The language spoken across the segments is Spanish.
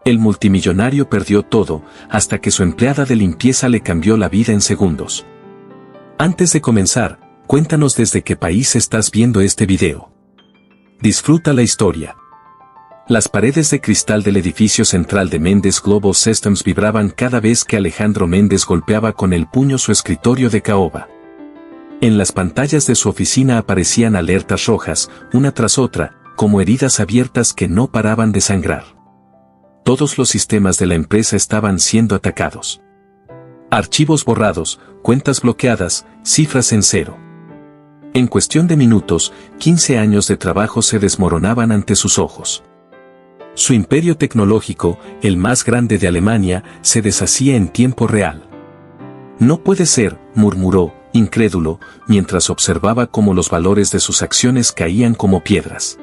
El multimillonario perdió todo, hasta que su empleada de limpieza le cambió la vida en segundos. Antes de comenzar, cuéntanos desde qué país estás viendo este video. Disfruta la historia. Las paredes de cristal del edificio central de Mendes Global Systems vibraban cada vez que Alejandro Mendes golpeaba con el puño su escritorio de caoba. En las pantallas de su oficina aparecían alertas rojas, una tras otra, como heridas abiertas que no paraban de sangrar. Todos los sistemas de la empresa estaban siendo atacados. Archivos borrados, cuentas bloqueadas, cifras en cero. En cuestión de minutos, 15 años de trabajo se desmoronaban ante sus ojos. Su imperio tecnológico, el más grande de Alemania, se deshacía en tiempo real. No puede ser, murmuró, incrédulo, mientras observaba cómo los valores de sus acciones caían como piedras.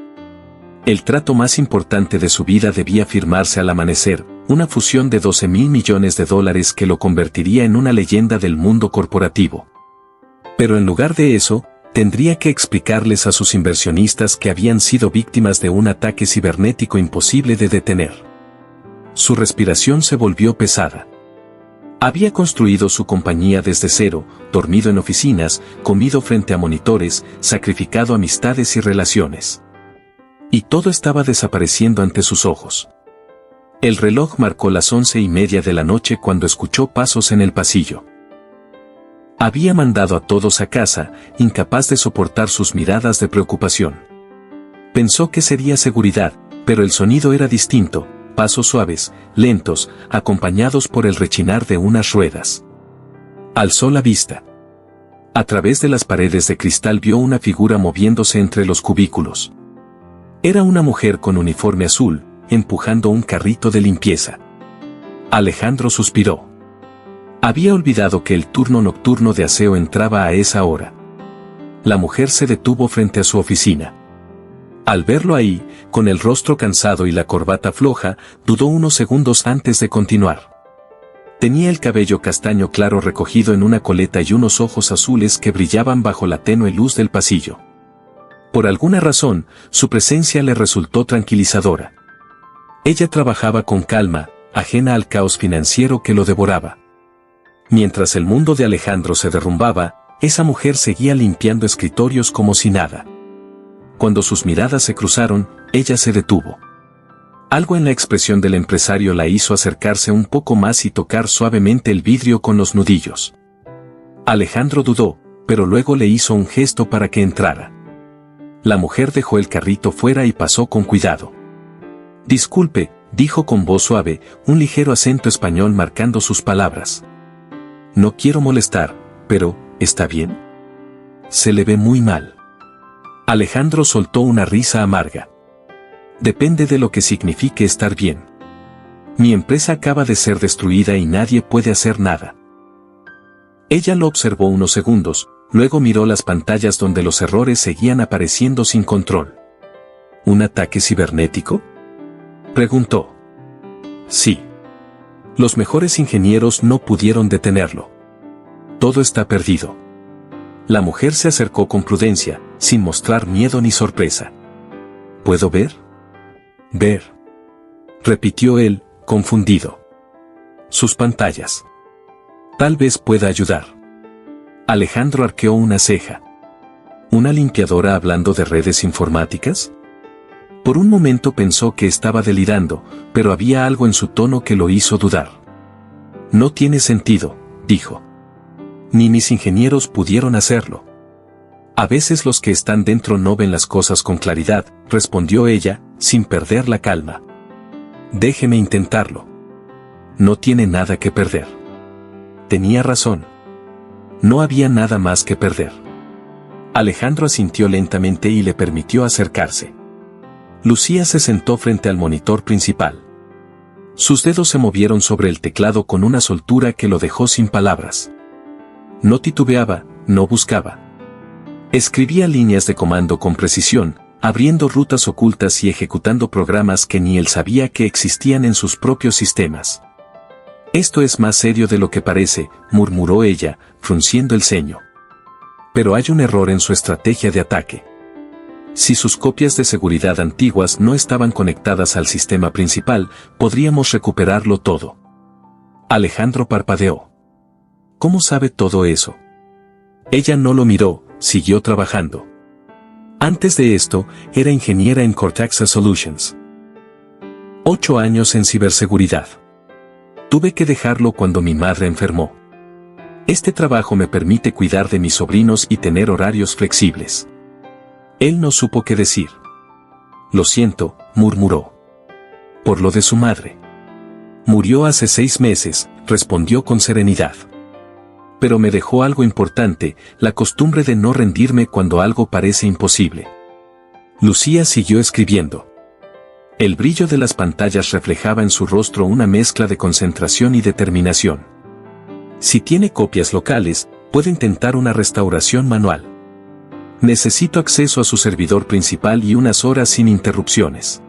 El trato más importante de su vida debía firmarse al amanecer, una fusión de $12.000 millones que lo convertiría en una leyenda del mundo corporativo. Pero en lugar de eso, tendría que explicarles a sus inversionistas que habían sido víctimas de un ataque cibernético imposible de detener. Su respiración se volvió pesada. Había construido su compañía desde cero, dormido en oficinas, comido frente a monitores, sacrificado amistades y relaciones. Y todo estaba desapareciendo ante sus ojos. El reloj marcó las 11:30 de la noche cuando escuchó pasos en el pasillo. Había mandado a todos a casa, incapaz de soportar sus miradas de preocupación. Pensó que sería seguridad, pero el sonido era distinto, pasos suaves, lentos, acompañados por el rechinar de unas ruedas. Alzó la vista. A través de las paredes de cristal vio una figura moviéndose entre los cubículos. Era una mujer con uniforme azul, empujando un carrito de limpieza. Alejandro suspiró. Había olvidado que el turno nocturno de aseo entraba a esa hora. La mujer se detuvo frente a su oficina. Al verlo ahí, con el rostro cansado y la corbata floja, dudó unos segundos antes de continuar. Tenía el cabello castaño claro recogido en una coleta y unos ojos azules que brillaban bajo la tenue luz del pasillo. Por alguna razón, su presencia le resultó tranquilizadora. Ella trabajaba con calma, ajena al caos financiero que lo devoraba. Mientras el mundo de Alejandro se derrumbaba, esa mujer seguía limpiando escritorios como si nada. Cuando sus miradas se cruzaron, ella se detuvo. Algo en la expresión del empresario la hizo acercarse un poco más y tocar suavemente el vidrio con los nudillos. Alejandro dudó, pero luego le hizo un gesto para que entrara. La mujer dejó el carrito fuera y pasó con cuidado. «Disculpe», dijo con voz suave, un ligero acento español marcando sus palabras. «No quiero molestar, pero, ¿está bien? Se le ve muy mal». Alejandro soltó una risa amarga. «Depende de lo que signifique estar bien. Mi empresa acaba de ser destruida y nadie puede hacer nada». Ella lo observó unos segundos, luego miró las pantallas donde los errores seguían apareciendo sin control. ¿Un ataque cibernético?, preguntó. Sí. Los mejores ingenieros no pudieron detenerlo. Todo está perdido. La mujer se acercó con prudencia, sin mostrar miedo ni sorpresa. ¿Puedo ver? Ver. Repitió él, confundido. Sus pantallas. Tal vez pueda ayudar. Alejandro arqueó una ceja. ¿Una limpiadora hablando de redes informáticas? Por un momento pensó que estaba delirando, pero había algo en su tono que lo hizo dudar. No tiene sentido, dijo. Ni mis ingenieros pudieron hacerlo. A veces los que están dentro no ven las cosas con claridad, respondió ella, sin perder la calma. Déjeme intentarlo. No tiene nada que perder. Tenía razón. No había nada más que perder. Alejandro asintió lentamente y le permitió acercarse. Lucía se sentó frente al monitor principal. Sus dedos se movieron sobre el teclado con una soltura que lo dejó sin palabras. No titubeaba, no buscaba. Escribía líneas de comando con precisión, abriendo rutas ocultas y ejecutando programas que ni él sabía que existían en sus propios sistemas. Esto es más serio de lo que parece, murmuró ella, frunciendo el ceño. Pero hay un error en su estrategia de ataque. Si sus copias de seguridad antiguas no estaban conectadas al sistema principal, podríamos recuperarlo todo. Alejandro parpadeó. ¿Cómo sabe todo eso? Ella no lo miró, siguió trabajando. Antes de esto, era ingeniera en Cortexa Solutions. 8 años en ciberseguridad. Tuve que dejarlo cuando mi madre enfermó. Este trabajo me permite cuidar de mis sobrinos y tener horarios flexibles. Él no supo qué decir. Lo siento, murmuró. Por lo de su madre. Murió hace 6 meses, respondió con serenidad. Pero me dejó algo importante, la costumbre de no rendirme cuando algo parece imposible. Lucía siguió escribiendo. El brillo de las pantallas reflejaba en su rostro una mezcla de concentración y determinación. Si tiene copias locales, puede intentar una restauración manual. Necesito acceso a su servidor principal y unas horas sin interrupciones.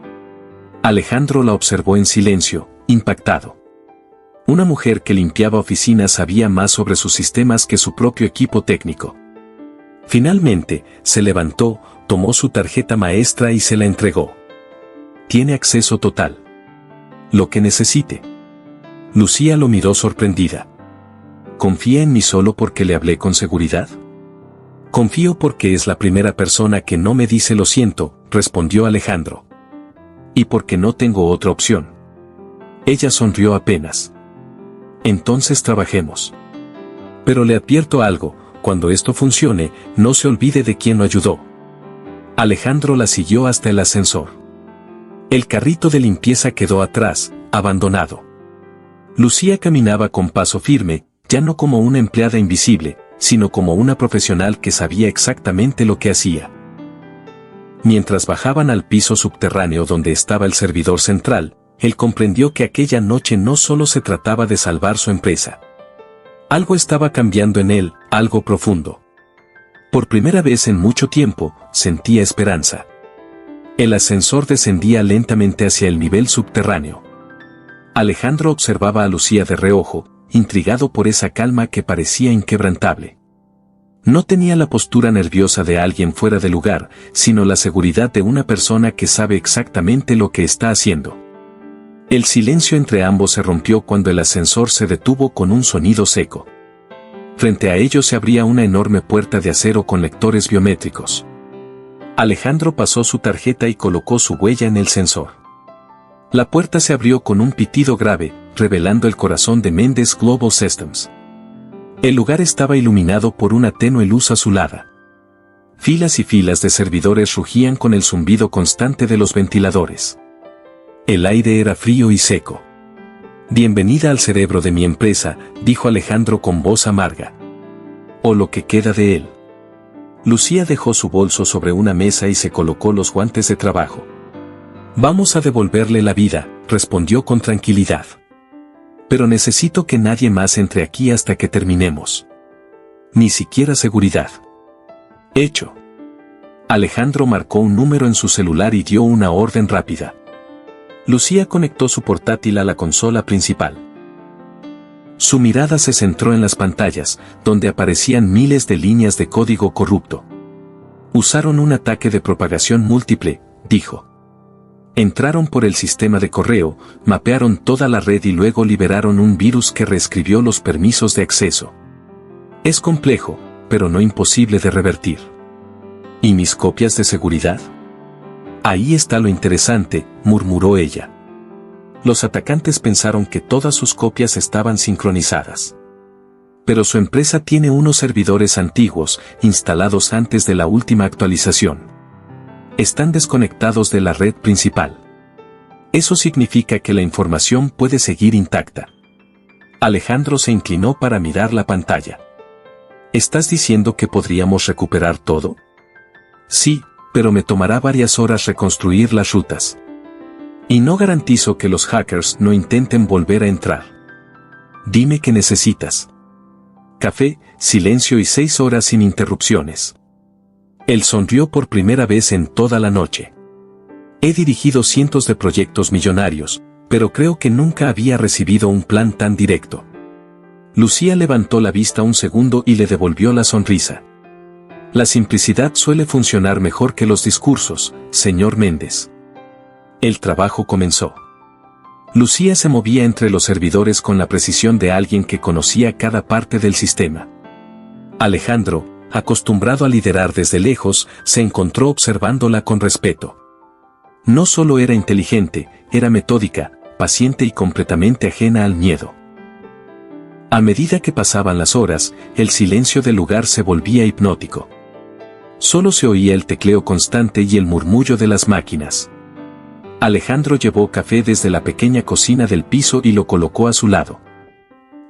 Alejandro la observó en silencio, impactado. Una mujer que limpiaba oficinas sabía más sobre sus sistemas que su propio equipo técnico. Finalmente, se levantó, tomó su tarjeta maestra y se la entregó. Tiene acceso total. Lo que necesite. Lucía lo miró sorprendida. ¿Confía en mí solo porque le hablé con seguridad? Confío porque es la primera persona que no me dice lo siento, respondió Alejandro. Y porque no tengo otra opción. Ella sonrió apenas. Entonces trabajemos. Pero le advierto algo, cuando esto funcione, no se olvide de quién lo ayudó. Alejandro la siguió hasta el ascensor. El carrito de limpieza quedó atrás, abandonado. Lucía caminaba con paso firme, ya no como una empleada invisible, sino como una profesional que sabía exactamente lo que hacía. Mientras bajaban al piso subterráneo donde estaba el servidor central, él comprendió que aquella noche no solo se trataba de salvar su empresa. Algo estaba cambiando en él, algo profundo. Por primera vez en mucho tiempo, sentía esperanza. El ascensor descendía lentamente hacia el nivel subterráneo. Alejandro observaba a Lucía de reojo, intrigado por esa calma que parecía inquebrantable. No tenía la postura nerviosa de alguien fuera de lugar, sino la seguridad de una persona que sabe exactamente lo que está haciendo. El silencio entre ambos se rompió cuando el ascensor se detuvo con un sonido seco. Frente a ellos se abría una enorme puerta de acero con lectores biométricos. Alejandro pasó su tarjeta y colocó su huella en el sensor. La puerta se abrió con un pitido grave, revelando el corazón de Mendes Global Systems. El lugar estaba iluminado por una tenue luz azulada. Filas y filas de servidores rugían con el zumbido constante de los ventiladores. El aire era frío y seco. Bienvenida al cerebro de mi empresa, dijo Alejandro con voz amarga. O lo que queda de él. Lucía dejó su bolso sobre una mesa y se colocó los guantes de trabajo. Vamos a devolverle la vida, respondió con tranquilidad. Pero necesito que nadie más entre aquí hasta que terminemos. Ni siquiera seguridad. Hecho. Alejandro marcó un número en su celular y dio una orden rápida. Lucía conectó su portátil a la consola principal. Su mirada se centró en las pantallas, donde aparecían miles de líneas de código corrupto. Usaron un ataque de propagación múltiple, dijo. Entraron por el sistema de correo, mapearon toda la red y luego liberaron un virus que reescribió los permisos de acceso. Es complejo, pero no imposible de revertir. ¿Y mis copias de seguridad? Ahí está lo interesante, murmuró ella. Los atacantes pensaron que todas sus copias estaban sincronizadas. Pero su empresa tiene unos servidores antiguos, instalados antes de la última actualización. Están desconectados de la red principal. Eso significa que la información puede seguir intacta. Alejandro se inclinó para mirar la pantalla. ¿Estás diciendo que podríamos recuperar todo? Sí, pero me tomará varias horas reconstruir las rutas. Y no garantizo que los hackers no intenten volver a entrar. Dime qué necesitas. Café, silencio y 6 horas sin interrupciones. Él sonrió por primera vez en toda la noche. He dirigido cientos de proyectos millonarios, pero creo que nunca había recibido un plan tan directo. Lucía levantó la vista un segundo y le devolvió la sonrisa. La simplicidad suele funcionar mejor que los discursos, señor Méndez. El trabajo comenzó. Lucía se movía entre los servidores con la precisión de alguien que conocía cada parte del sistema. Alejandro, acostumbrado a liderar desde lejos, se encontró observándola con respeto. No solo era inteligente, era metódica, paciente y completamente ajena al miedo. A medida que pasaban las horas, el silencio del lugar se volvía hipnótico. Solo se oía el tecleo constante y el murmullo de las máquinas. Alejandro llevó café desde la pequeña cocina del piso y lo colocó a su lado.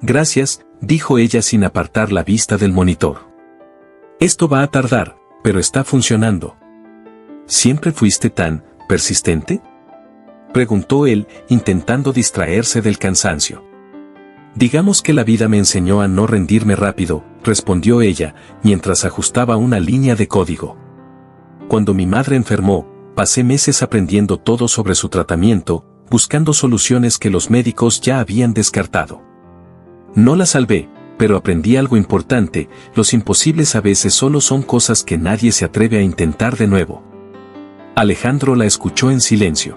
Gracias, dijo ella sin apartar la vista del monitor. Esto va a tardar, pero está funcionando. ¿Siempre fuiste tan persistente?, preguntó él, intentando distraerse del cansancio. Digamos que la vida me enseñó a no rendirme rápido, respondió ella, mientras ajustaba una línea de código. Cuando mi madre enfermó, pasé meses aprendiendo todo sobre su tratamiento, buscando soluciones que los médicos ya habían descartado. No la salvé, pero aprendí algo importante: los imposibles a veces solo son cosas que nadie se atreve a intentar de nuevo. Alejandro la escuchó en silencio.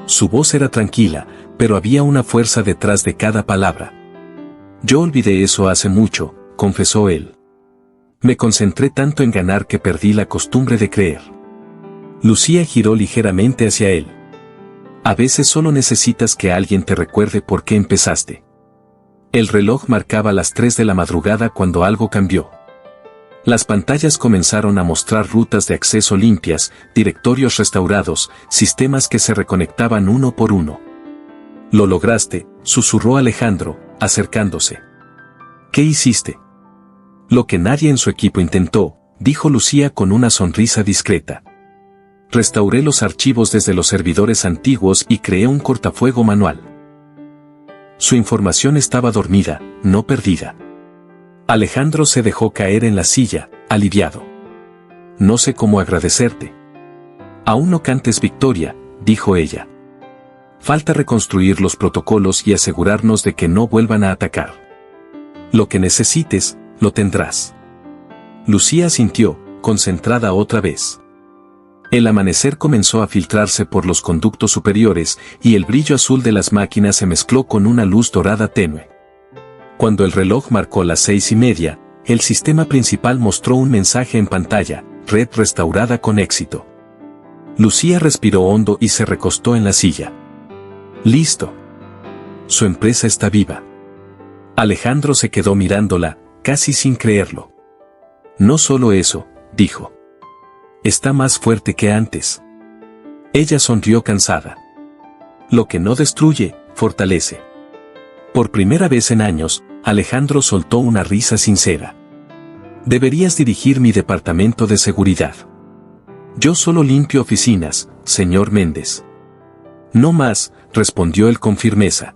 Su voz era tranquila, pero había una fuerza detrás de cada palabra. Yo olvidé eso hace mucho, confesó él. Me concentré tanto en ganar que perdí la costumbre de creer. Lucía giró ligeramente hacia él. A veces solo necesitas que alguien te recuerde por qué empezaste. El reloj marcaba las 3 de la madrugada cuando algo cambió. Las pantallas comenzaron a mostrar rutas de acceso limpias, directorios restaurados, sistemas que se reconectaban uno por uno. Lo lograste, susurró Alejandro, acercándose. ¿Qué hiciste? Lo que nadie en su equipo intentó, dijo Lucía con una sonrisa discreta. Restauré los archivos desde los servidores antiguos y creé un cortafuego manual. Su información estaba dormida, no perdida. Alejandro se dejó caer en la silla, aliviado. No sé cómo agradecerte. Aún no cantes victoria, dijo ella. Falta reconstruir los protocolos y asegurarnos de que no vuelvan a atacar. Lo que necesites, lo tendrás. Lucía asintió, concentrada otra vez. El amanecer comenzó a filtrarse por los conductos superiores y el brillo azul de las máquinas se mezcló con una luz dorada tenue. Cuando el reloj marcó las 6:30, el sistema principal mostró un mensaje en pantalla: red restaurada con éxito. Lucía respiró hondo y se recostó en la silla. Listo. Su empresa está viva. Alejandro se quedó mirándola, casi sin creerlo. No solo eso, dijo. Está más fuerte que antes. Ella sonrió cansada. Lo que no destruye, fortalece. Por primera vez en años, Alejandro soltó una risa sincera. Deberías dirigir mi departamento de seguridad. Yo solo limpio oficinas, señor Méndez. No más, respondió él con firmeza.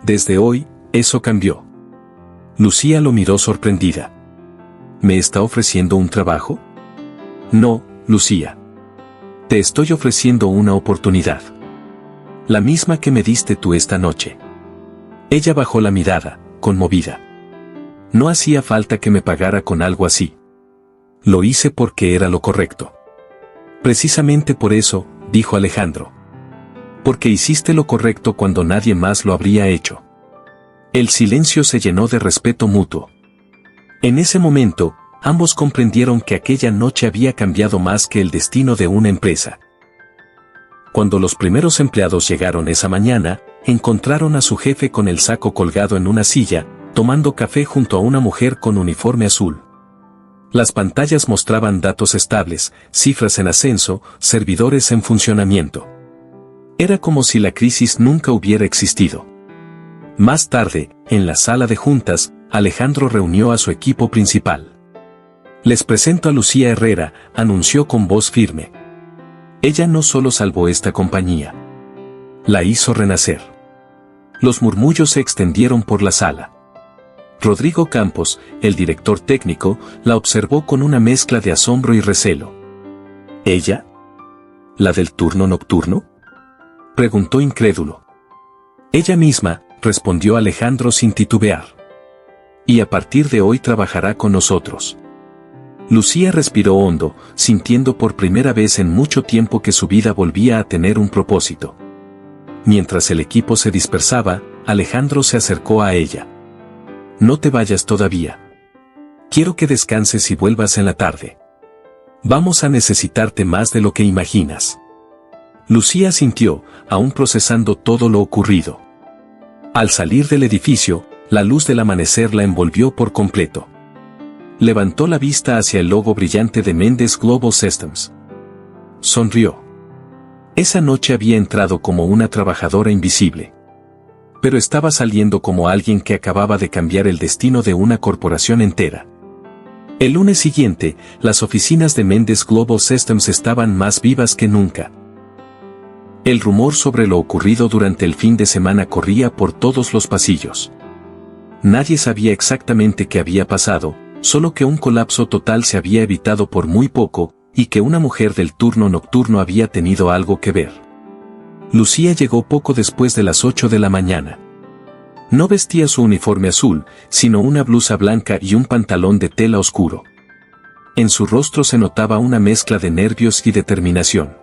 Desde hoy, eso cambió. Lucía lo miró sorprendida. ¿Me está ofreciendo un trabajo? No, Lucía. Te estoy ofreciendo una oportunidad. La misma que me diste tú esta noche. Ella bajó la mirada, conmovida. No hacía falta que me pagara con algo así. Lo hice porque era lo correcto. Precisamente por eso, dijo Alejandro. Porque hiciste lo correcto cuando nadie más lo habría hecho. El silencio se llenó de respeto mutuo. En ese momento, ambos comprendieron que aquella noche había cambiado más que el destino de una empresa. Cuando los primeros empleados llegaron esa mañana, encontraron a su jefe con el saco colgado en una silla, tomando café junto a una mujer con uniforme azul. Las pantallas mostraban datos estables, cifras en ascenso, servidores en funcionamiento. Era como si la crisis nunca hubiera existido. Más tarde, en la sala de juntas, Alejandro reunió a su equipo principal. Les presento a Lucía Herrera, anunció con voz firme. Ella no solo salvó esta compañía. La hizo renacer. Los murmullos se extendieron por la sala. Rodrigo Campos, el director técnico, la observó con una mezcla de asombro y recelo. ¿Ella? ¿La del turno nocturno?, preguntó incrédulo. Ella misma, respondió Alejandro sin titubear. Y a partir de hoy trabajará con nosotros. Lucía respiró hondo, sintiendo por primera vez en mucho tiempo que su vida volvía a tener un propósito. Mientras el equipo se dispersaba, Alejandro se acercó a ella. No te vayas todavía. Quiero que descanses y vuelvas en la tarde. Vamos a necesitarte más de lo que imaginas. Lucía asintió, aún procesando todo lo ocurrido. Al salir del edificio, la luz del amanecer la envolvió por completo. Levantó la vista hacia el logo brillante de Mendes Global Systems. Sonrió. Esa noche había entrado como una trabajadora invisible. Pero estaba saliendo como alguien que acababa de cambiar el destino de una corporación entera. El lunes siguiente, las oficinas de Mendes Global Systems estaban más vivas que nunca. El rumor sobre lo ocurrido durante el fin de semana corría por todos los pasillos. Nadie sabía exactamente qué había pasado, solo que un colapso total se había evitado por muy poco, y que una mujer del turno nocturno había tenido algo que ver. Lucía llegó poco después de las 8 de la mañana. No vestía su uniforme azul, sino una blusa blanca y un pantalón de tela oscuro. En su rostro se notaba una mezcla de nervios y determinación.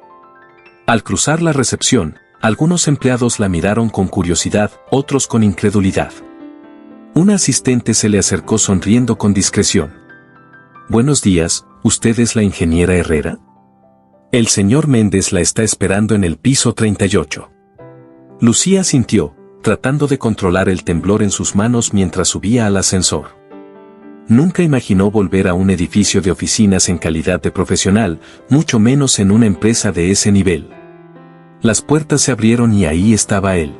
Al cruzar la recepción, algunos empleados la miraron con curiosidad, otros con incredulidad. Un asistente se le acercó sonriendo con discreción. Buenos días, ¿usted es la ingeniera Herrera? El señor Méndez la está esperando en el piso 38. Lucía asintió, tratando de controlar el temblor en sus manos mientras subía al ascensor. Nunca imaginó volver a un edificio de oficinas en calidad de profesional, mucho menos en una empresa de ese nivel. Las puertas se abrieron y ahí estaba él.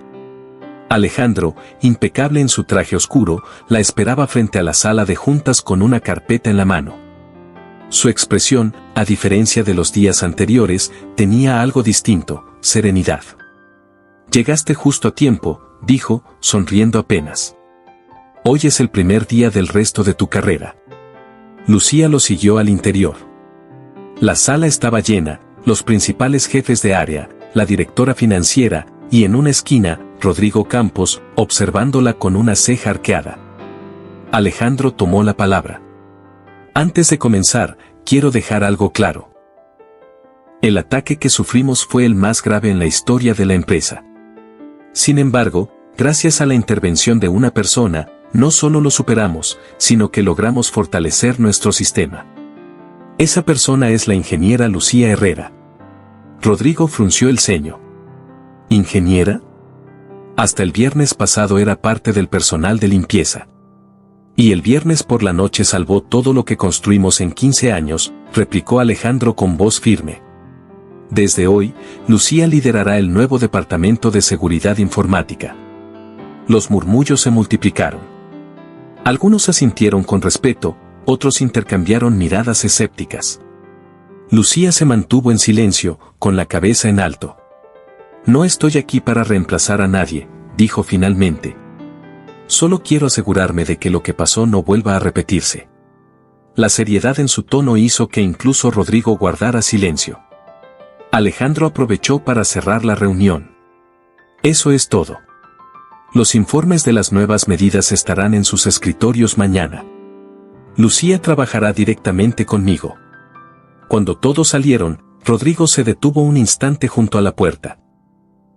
Alejandro, impecable en su traje oscuro, la esperaba frente a la sala de juntas con una carpeta en la mano. Su expresión, a diferencia de los días anteriores, tenía algo distinto, serenidad. Llegaste justo a tiempo, dijo, sonriendo apenas. Hoy es el primer día del resto de tu carrera. Lucía lo siguió al interior. La sala estaba llena, los principales jefes de área, la directora financiera, y en una esquina, Rodrigo Campos, observándola con una ceja arqueada. Alejandro tomó la palabra. Antes de comenzar, quiero dejar algo claro. El ataque que sufrimos fue el más grave en la historia de la empresa. Sin embargo, gracias a la intervención de una persona, no solo lo superamos, sino que logramos fortalecer nuestro sistema. Esa persona es la ingeniera Lucía Herrera. Rodrigo frunció el ceño. ¿Ingeniera? Hasta el viernes pasado era parte del personal de limpieza. Y el viernes por la noche salvó todo lo que construimos en 15 años, replicó Alejandro con voz firme. Desde hoy, Lucía liderará el nuevo departamento de seguridad informática. Los murmullos se multiplicaron. Algunos asintieron con respeto, otros intercambiaron miradas escépticas. Lucía se mantuvo en silencio, con la cabeza en alto. No estoy aquí para reemplazar a nadie, dijo finalmente. Solo quiero asegurarme de que lo que pasó no vuelva a repetirse. La seriedad en su tono hizo que incluso Rodrigo guardara silencio. Alejandro aprovechó para cerrar la reunión. Eso es todo. Los informes de las nuevas medidas estarán en sus escritorios mañana. Lucía trabajará directamente conmigo. Cuando todos salieron, Rodrigo se detuvo un instante junto a la puerta.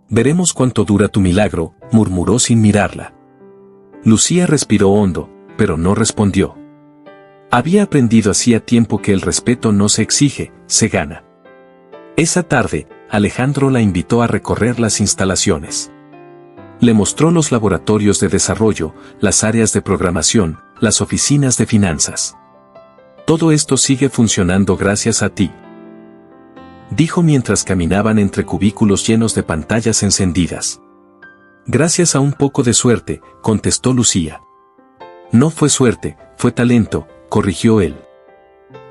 Veremos cuánto dura tu milagro, murmuró sin mirarla. Lucía respiró hondo, pero no respondió. Había aprendido hacía tiempo que el respeto no se exige, se gana. Esa tarde, Alejandro la invitó a recorrer las instalaciones. Le mostró los laboratorios de desarrollo, las áreas de programación, las oficinas de finanzas. Todo esto sigue funcionando gracias a ti, dijo mientras caminaban entre cubículos llenos de pantallas encendidas. Gracias a un poco de suerte, contestó Lucía. No fue suerte, fue talento, corrigió él.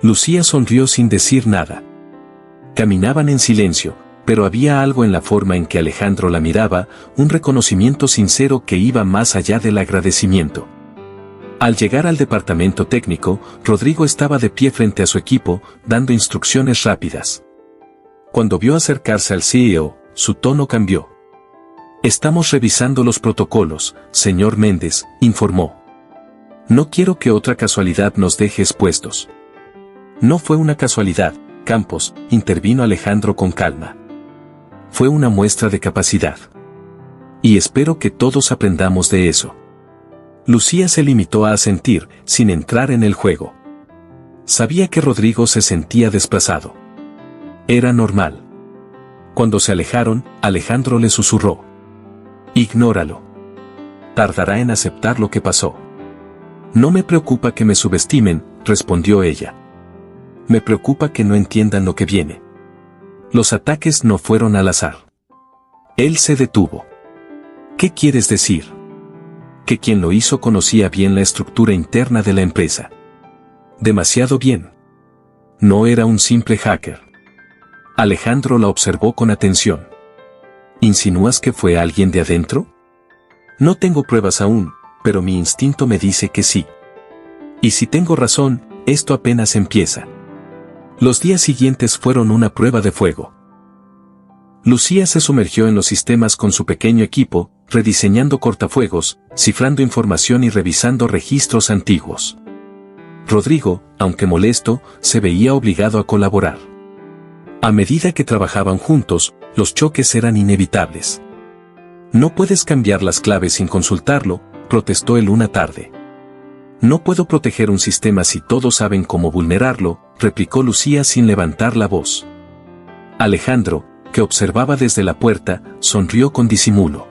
Lucía sonrió sin decir nada. Caminaban en silencio, pero había algo en la forma en que Alejandro la miraba, un reconocimiento sincero que iba más allá del agradecimiento. Al llegar al departamento técnico, Rodrigo estaba de pie frente a su equipo, dando instrucciones rápidas. Cuando vio acercarse al CEO, su tono cambió. Estamos revisando los protocolos, señor Méndez, informó. No quiero que otra casualidad nos deje expuestos. No fue una casualidad, Campos, intervino Alejandro con calma. Fue una muestra de capacidad. Y espero que todos aprendamos de eso. Lucía se limitó a asentir, sin entrar en el juego. Sabía que Rodrigo se sentía desplazado. Era normal. Cuando se alejaron, Alejandro le susurró: ignóralo. Tardará en aceptar lo que pasó. No me preocupa que me subestimen, respondió ella. Me preocupa que no entiendan lo que viene. Los ataques no fueron al azar. Él se detuvo. ¿Qué quieres decir? Que quien lo hizo conocía bien la estructura interna de la empresa. Demasiado bien. No era un simple hacker. Alejandro la observó con atención. ¿Insinúas que fue alguien de adentro? No tengo pruebas aún, pero mi instinto me dice que sí. Y si tengo razón, esto apenas empieza. Los días siguientes fueron una prueba de fuego. Lucía se sumergió en los sistemas con su pequeño equipo, rediseñando cortafuegos, cifrando información y revisando registros antiguos. Rodrigo, aunque molesto, se veía obligado a colaborar. A medida que trabajaban juntos, los choques eran inevitables. No puedes cambiar las claves sin consultarlo, protestó él una tarde. No puedo proteger un sistema si todos saben cómo vulnerarlo, replicó Lucía sin levantar la voz. Alejandro, que observaba desde la puerta, sonrió con disimulo.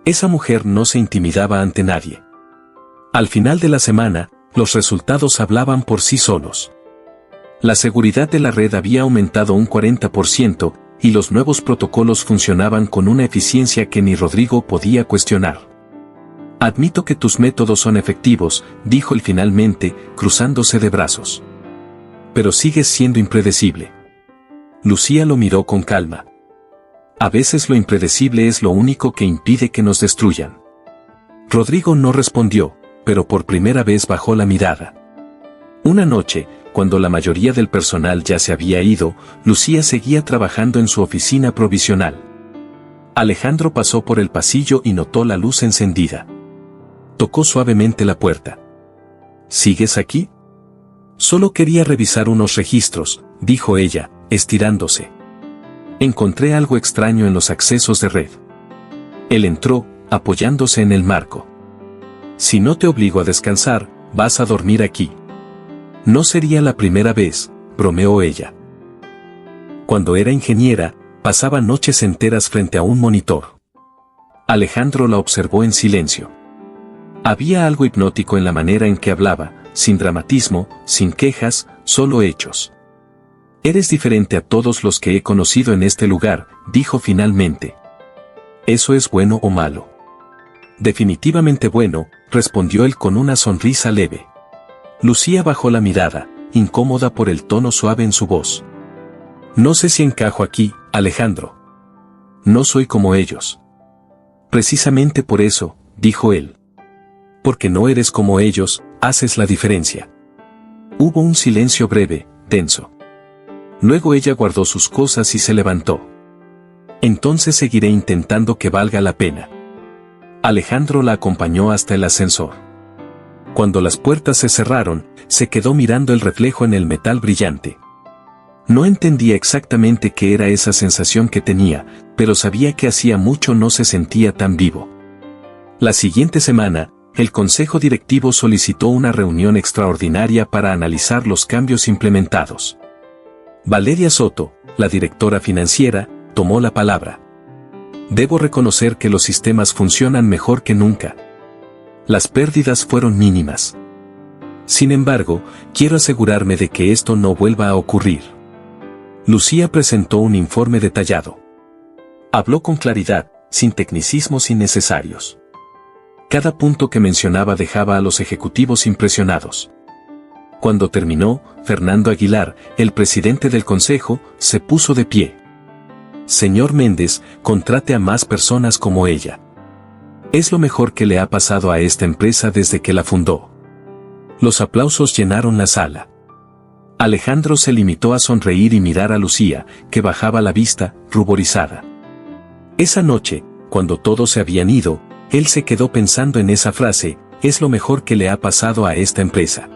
Esa mujer no se intimidaba ante nadie. Al final de la semana, los resultados hablaban por sí solos. La seguridad de la red había aumentado un 40%, y los nuevos protocolos funcionaban con una eficiencia que ni Rodrigo podía cuestionar. Admito que tus métodos son efectivos, dijo él finalmente, cruzándose de brazos. Pero sigues siendo impredecible. Lucía lo miró con calma. A veces lo impredecible es lo único que impide que nos destruyan. Rodrigo no respondió, pero por primera vez bajó la mirada. Una noche, cuando la mayoría del personal ya se había ido, Lucía seguía trabajando en su oficina provisional. Alejandro pasó por el pasillo y notó la luz encendida. Tocó suavemente la puerta. ¿Sigues aquí? Solo quería revisar unos registros, dijo ella, estirándose. Encontré algo extraño en los accesos de red. Él entró, apoyándose en el marco. Si no te obligo a descansar, vas a dormir aquí. No sería la primera vez, bromeó ella. Cuando era ingeniera, pasaba noches enteras frente a un monitor. Alejandro la observó en silencio. Había algo hipnótico en la manera en que hablaba, sin dramatismo, sin quejas, solo hechos. Eres diferente a todos los que he conocido en este lugar, dijo finalmente. ¿Eso es bueno o malo? Definitivamente bueno, respondió él con una sonrisa leve. Lucía bajó la mirada, incómoda por el tono suave en su voz. No sé si encajo aquí, Alejandro. No soy como ellos. Precisamente por eso, dijo él. Porque no eres como ellos, haces la diferencia. Hubo un silencio breve, tenso. Luego ella guardó sus cosas y se levantó. Entonces seguiré intentando que valga la pena. Alejandro la acompañó hasta el ascensor. Cuando las puertas se cerraron, se quedó mirando el reflejo en el metal brillante. No entendía exactamente qué era esa sensación que tenía, pero sabía que hacía mucho no se sentía tan vivo. La siguiente semana, el consejo directivo solicitó una reunión extraordinaria para analizar los cambios implementados. Valeria Soto, la directora financiera, tomó la palabra. Debo reconocer que los sistemas funcionan mejor que nunca. Las pérdidas fueron mínimas. Sin embargo, quiero asegurarme de que esto no vuelva a ocurrir. Lucía presentó un informe detallado. Habló con claridad, sin tecnicismos innecesarios. Cada punto que mencionaba dejaba a los ejecutivos impresionados. Cuando terminó, Fernando Aguilar, el presidente del consejo, se puso de pie. Señor Méndez, contrate a más personas como ella. Es lo mejor que le ha pasado a esta empresa desde que la fundó. Los aplausos llenaron la sala. Alejandro se limitó a sonreír y mirar a Lucía, que bajaba la vista, ruborizada. Esa noche, cuando todos se habían ido, él se quedó pensando en esa frase, es lo mejor que le ha pasado a esta empresa.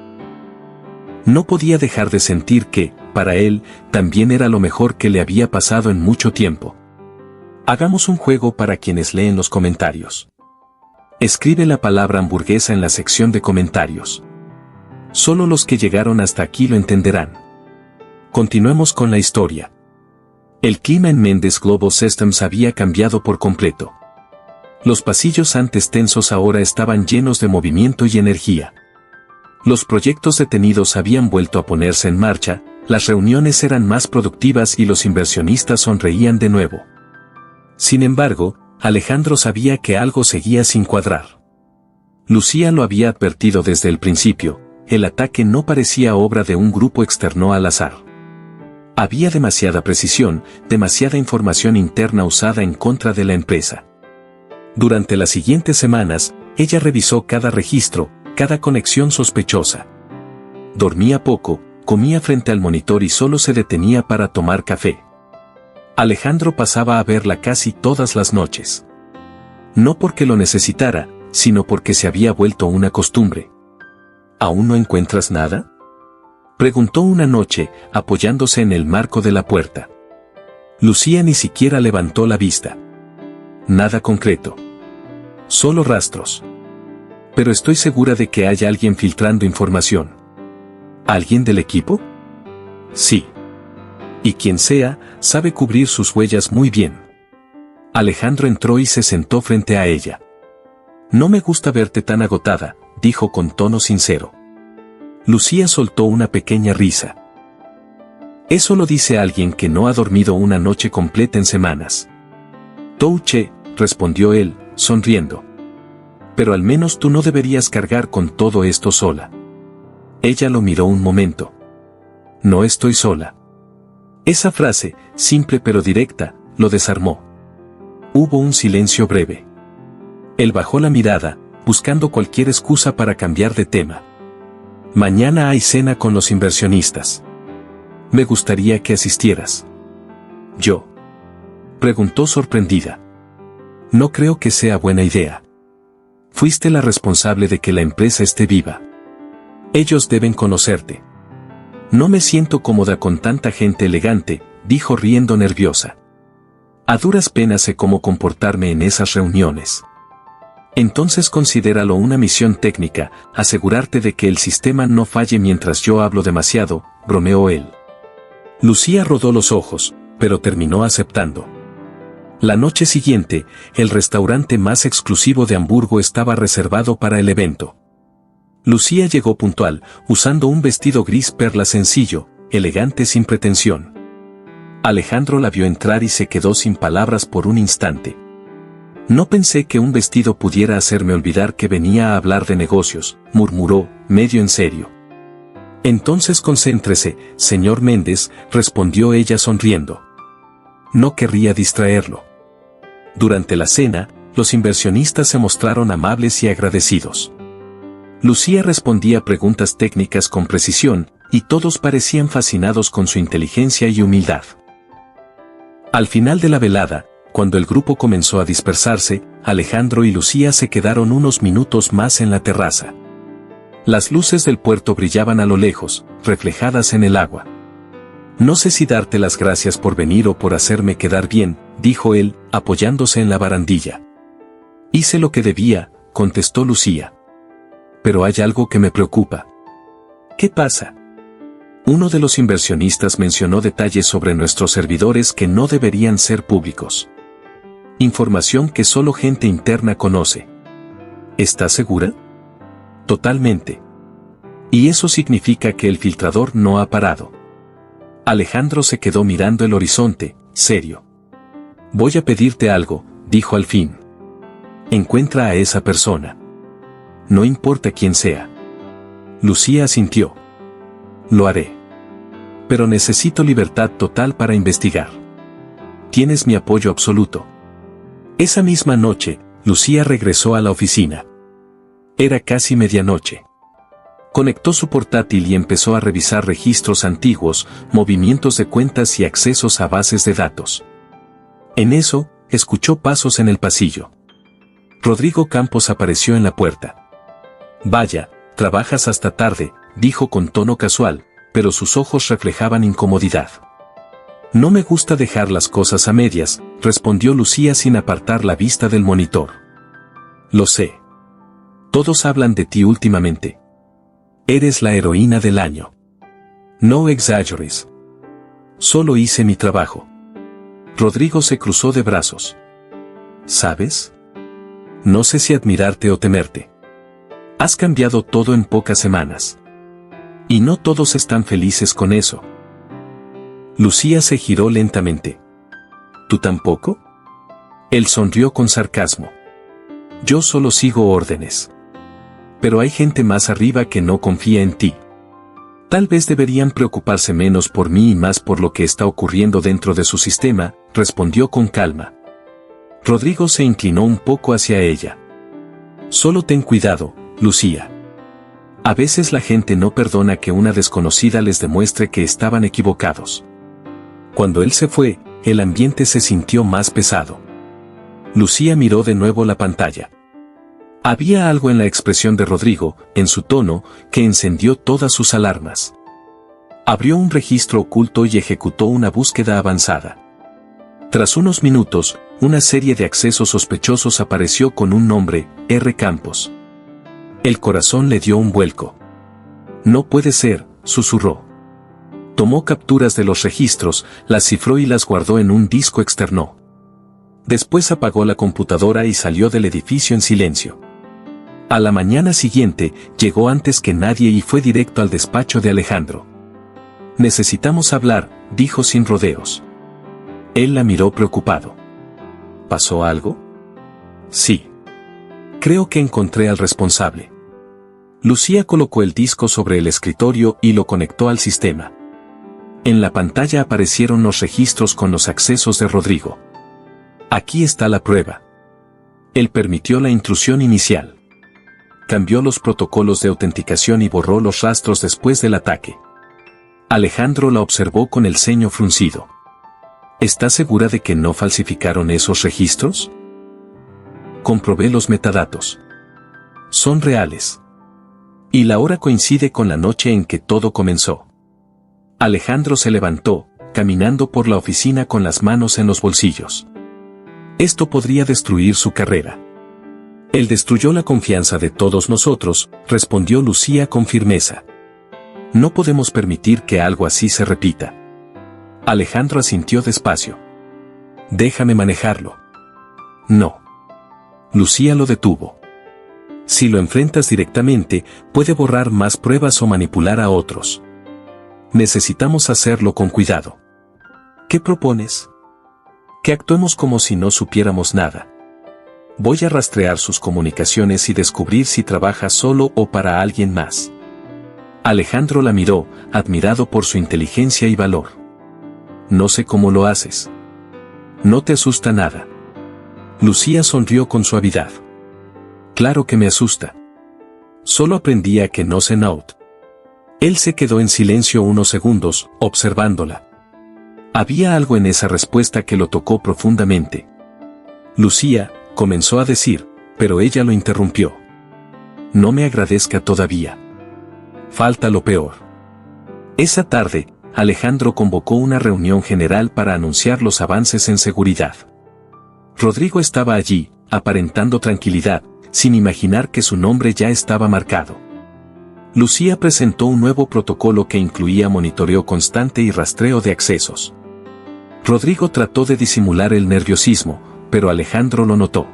No podía dejar de sentir que, para él, también era lo mejor que le había pasado en mucho tiempo. Hagamos un juego para quienes leen los comentarios. Escribe la palabra hamburguesa en la sección de comentarios. Solo los que llegaron hasta aquí lo entenderán. Continuemos con la historia. El clima en Mendes Global Systems había cambiado por completo. Los pasillos antes tensos ahora estaban llenos de movimiento y energía. Los proyectos detenidos habían vuelto a ponerse en marcha, las reuniones eran más productivas y los inversionistas sonreían de nuevo. Sin embargo, Alejandro sabía que algo seguía sin cuadrar. Lucía lo había advertido desde el principio, el ataque no parecía obra de un grupo externo al azar. Había demasiada precisión, demasiada información interna usada en contra de la empresa. Durante las siguientes semanas, ella revisó cada registro, cada conexión sospechosa. Dormía poco, comía frente al monitor y solo se detenía para tomar café. Alejandro pasaba a verla casi todas las noches. No porque lo necesitara, sino porque se había vuelto una costumbre. ¿Aún no encuentras nada?, preguntó una noche, apoyándose en el marco de la puerta. Lucía ni siquiera levantó la vista. Nada concreto. Solo rastros. Pero estoy segura de que hay alguien filtrando información. ¿Alguien del equipo? Sí. Y quien sea, sabe cubrir sus huellas muy bien. Alejandro entró y se sentó frente a ella. No me gusta verte tan agotada, dijo con tono sincero. Lucía soltó una pequeña risa. Eso lo dice alguien que no ha dormido una noche completa en semanas. Touché, respondió él, sonriendo. Pero al menos tú no deberías cargar con todo esto sola. Ella lo miró un momento. No estoy sola. Esa frase, simple pero directa, lo desarmó. Hubo un silencio breve. Él bajó la mirada, buscando cualquier excusa para cambiar de tema. Mañana hay cena con los inversionistas. Me gustaría que asistieras. ¿Yo?, preguntó sorprendida. No creo que sea buena idea. Fuiste la responsable de que la empresa esté viva. Ellos deben conocerte. No me siento cómoda con tanta gente elegante, dijo riendo nerviosa. A duras penas sé cómo comportarme en esas reuniones. Entonces considéralo una misión técnica, asegurarte de que el sistema no falle mientras yo hablo demasiado, bromeó él. Lucía rodó los ojos, pero terminó aceptando. La noche siguiente, el restaurante más exclusivo de Hamburgo estaba reservado para el evento. Lucía llegó puntual, usando un vestido gris perla sencillo, elegante sin pretensión. Alejandro la vio entrar y se quedó sin palabras por un instante. No pensé que un vestido pudiera hacerme olvidar que venía a hablar de negocios, murmuró, medio en serio. Entonces concéntrese, señor Mendes, respondió ella sonriendo. No querría distraerlo. Durante la cena, los inversionistas se mostraron amables y agradecidos. Lucía respondía preguntas técnicas con precisión, y todos parecían fascinados con su inteligencia y humildad. Al final de la velada, cuando el grupo comenzó a dispersarse, Alejandro y Lucía se quedaron unos minutos más en la terraza. Las luces del puerto brillaban a lo lejos, reflejadas en el agua. No sé si darte las gracias por venir o por hacerme quedar bien, dijo él, apoyándose en la barandilla. Hice lo que debía, contestó Lucía. Pero hay algo que me preocupa. ¿Qué pasa? Uno de los inversionistas mencionó detalles sobre nuestros servidores que no deberían ser públicos. Información que solo gente interna conoce. ¿Estás segura? Totalmente. Y eso significa que el filtrador no ha parado. Alejandro se quedó mirando el horizonte, serio. Voy a pedirte algo, dijo al fin. Encuentra a esa persona. No importa quién sea. Lucía asintió. Lo haré. Pero necesito libertad total para investigar. Tienes mi apoyo absoluto. Esa misma noche, Lucía regresó a la oficina. Era casi medianoche. Conectó su portátil y empezó a revisar registros antiguos, movimientos de cuentas y accesos a bases de datos. En eso, escuchó pasos en el pasillo. Rodrigo Campos apareció en la puerta. Vaya, trabajas hasta tarde, dijo con tono casual, pero sus ojos reflejaban incomodidad. No me gusta dejar las cosas a medias, respondió Lucía sin apartar la vista del monitor. Lo sé. Todos hablan de ti últimamente. Eres la heroína del año. No exageres. Solo hice mi trabajo. Rodrigo se cruzó de brazos. ¿Sabes? No sé si admirarte o temerte. Has cambiado todo en pocas semanas. Y no todos están felices con eso. Lucía se giró lentamente. ¿Tú tampoco? Él sonrió con sarcasmo. Yo solo sigo órdenes. Pero hay gente más arriba que no confía en ti. Tal vez deberían preocuparse menos por mí y más por lo que está ocurriendo dentro de su sistema, respondió con calma. Rodrigo se inclinó un poco hacia ella. Solo ten cuidado, Lucía. A veces la gente no perdona que una desconocida les demuestre que estaban equivocados. Cuando él se fue, el ambiente se sintió más pesado. Lucía miró de nuevo la pantalla. Había algo en la expresión de Rodrigo, en su tono, que encendió todas sus alarmas. Abrió un registro oculto y ejecutó una búsqueda avanzada. Tras unos minutos, una serie de accesos sospechosos apareció con un nombre, R. Campos. El corazón le dio un vuelco. No puede ser, susurró. Tomó capturas de los registros, las cifró y las guardó en un disco externo. Después apagó la computadora y salió del edificio en silencio. A la mañana siguiente, llegó antes que nadie y fue directo al despacho de Alejandro. Necesitamos hablar, dijo sin rodeos. Él la miró preocupado. ¿Pasó algo? Sí. Creo que encontré al responsable. Lucía colocó el disco sobre el escritorio y lo conectó al sistema. En la pantalla aparecieron los registros con los accesos de Rodrigo. Aquí está la prueba. Él permitió la intrusión inicial. Cambió los protocolos de autenticación y borró los rastros después del ataque. Alejandro la observó con el ceño fruncido. ¿Estás segura de que no falsificaron esos registros? Comprobé los metadatos. Son reales. Y la hora coincide con la noche en que todo comenzó. Alejandro se levantó, caminando por la oficina con las manos en los bolsillos. Esto podría destruir su carrera. Él destruyó la confianza de todos nosotros, respondió Lucía con firmeza. No podemos permitir que algo así se repita. Alejandro asintió despacio. Déjame manejarlo. No. Lucía lo detuvo. Si lo enfrentas directamente, puede borrar más pruebas o manipular a otros. Necesitamos hacerlo con cuidado. ¿Qué propones? Que actuemos como si no supiéramos nada. Voy a rastrear sus comunicaciones y descubrir si trabaja solo o para alguien más. Alejandro la miró, admirado por su inteligencia y valor. No sé cómo lo haces. No te asusta nada. Lucía sonrió con suavidad. Claro que me asusta. Solo aprendí a que no se note. Él se quedó en silencio unos segundos, observándola. Había algo en esa respuesta que lo tocó profundamente. Lucía, comenzó a decir, pero ella lo interrumpió. No me agradezca todavía. Falta lo peor. Esa tarde, Alejandro convocó una reunión general para anunciar los avances en seguridad. Rodrigo estaba allí, aparentando tranquilidad, sin imaginar que su nombre ya estaba marcado. Lucía presentó un nuevo protocolo que incluía monitoreo constante y rastreo de accesos. Rodrigo trató de disimular el nerviosismo, pero Alejandro lo notó.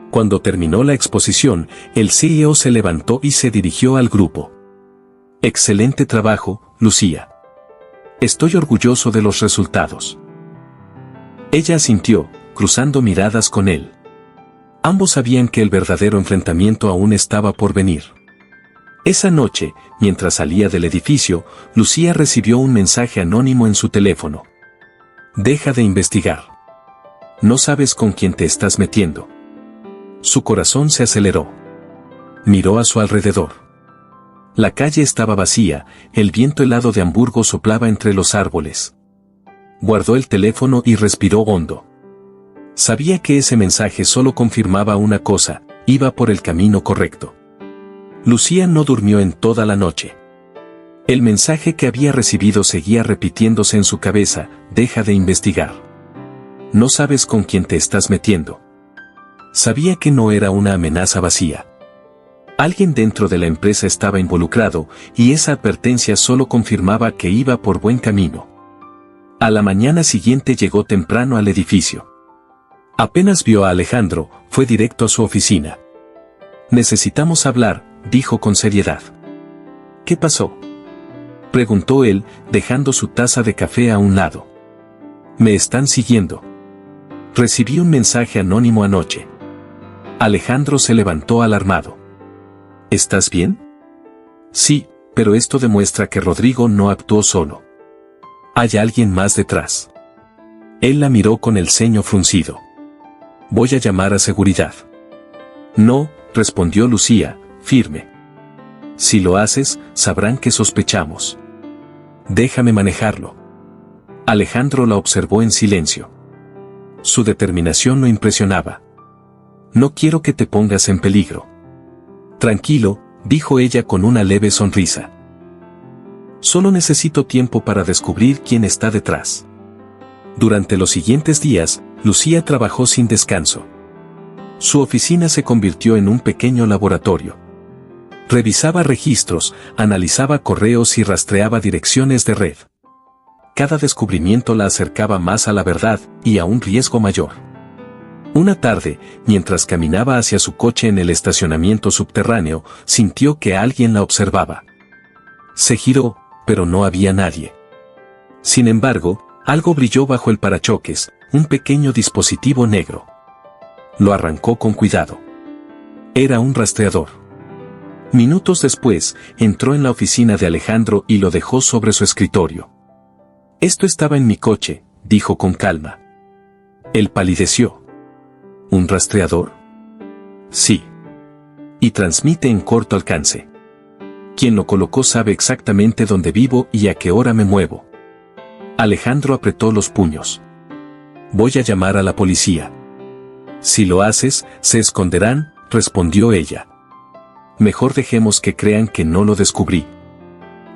Cuando terminó la exposición, el CEO se levantó y se dirigió al grupo. Excelente trabajo, Lucía. Estoy orgulloso de los resultados. Ella asintió, cruzando miradas con él. Ambos sabían que el verdadero enfrentamiento aún estaba por venir. Esa noche, mientras salía del edificio, Lucía recibió un mensaje anónimo en su teléfono. Deja de investigar. No sabes con quién te estás metiendo. Su corazón se aceleró. Miró a su alrededor. La calle estaba vacía, el viento helado de Hamburgo soplaba entre los árboles. Guardó el teléfono y respiró hondo. Sabía que ese mensaje solo confirmaba una cosa, iba por el camino correcto. Lucía no durmió en toda la noche. El mensaje que había recibido seguía repitiéndose en su cabeza: deja de investigar. No sabes con quién te estás metiendo. Sabía que no era una amenaza vacía. Alguien dentro de la empresa estaba involucrado, y esa advertencia solo confirmaba que iba por buen camino. A la mañana siguiente llegó temprano al edificio. Apenas vio a Alejandro, fue directo a su oficina. Necesitamos hablar, dijo con seriedad. ¿Qué pasó?, preguntó él, dejando su taza de café a un lado. Me están siguiendo. Recibí un mensaje anónimo anoche. Alejandro se levantó alarmado. ¿Estás bien? Sí, pero esto demuestra que Rodrigo no actuó solo. Hay alguien más detrás. Él la miró con el ceño fruncido. Voy a llamar a seguridad. No, respondió Lucía, firme. Si lo haces, sabrán que sospechamos. Déjame manejarlo. Alejandro la observó en silencio. Su determinación lo impresionaba. No quiero que te pongas en peligro. Tranquilo, dijo ella con una leve sonrisa. Solo necesito tiempo para descubrir quién está detrás. Durante los siguientes días, Lucía trabajó sin descanso. Su oficina se convirtió en un pequeño laboratorio. Revisaba registros, analizaba correos y rastreaba direcciones de red. Cada descubrimiento la acercaba más a la verdad y a un riesgo mayor. Una tarde, mientras caminaba hacia su coche en el estacionamiento subterráneo, sintió que alguien la observaba. Se giró, pero no había nadie. Sin embargo, algo brilló bajo el parachoques, un pequeño dispositivo negro. Lo arrancó con cuidado. Era un rastreador. Minutos después, entró en la oficina de Alejandro y lo dejó sobre su escritorio. Esto estaba en mi coche, dijo con calma. Él palideció. ¿Un rastreador? Sí. Y transmite en corto alcance. Quien lo colocó sabe exactamente dónde vivo y a qué hora me muevo. Alejandro apretó los puños. Voy a llamar a la policía. Si lo haces, se esconderán, respondió ella. Mejor dejemos que crean que no lo descubrí.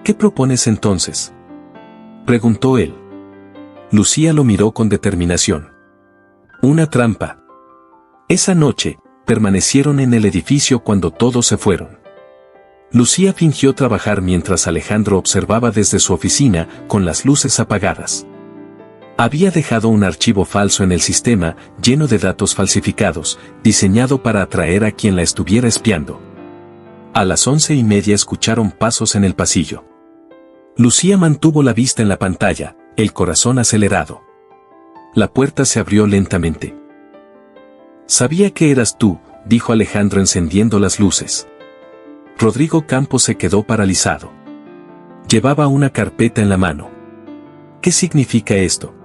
¿Qué propones entonces?, preguntó él. Lucía lo miró con determinación. Una trampa. Esa noche, permanecieron en el edificio cuando todos se fueron. Lucía fingió trabajar mientras Alejandro observaba desde su oficina, con las luces apagadas. Había dejado un archivo falso en el sistema, lleno de datos falsificados, diseñado para atraer a quien la estuviera espiando. A las 11:30 escucharon pasos en el pasillo. Lucía mantuvo la vista en la pantalla, el corazón acelerado. La puerta se abrió lentamente. Sabía que eras tú, dijo Alejandro encendiendo las luces. Rodrigo Campos se quedó paralizado. Llevaba una carpeta en la mano. ¿Qué significa esto?,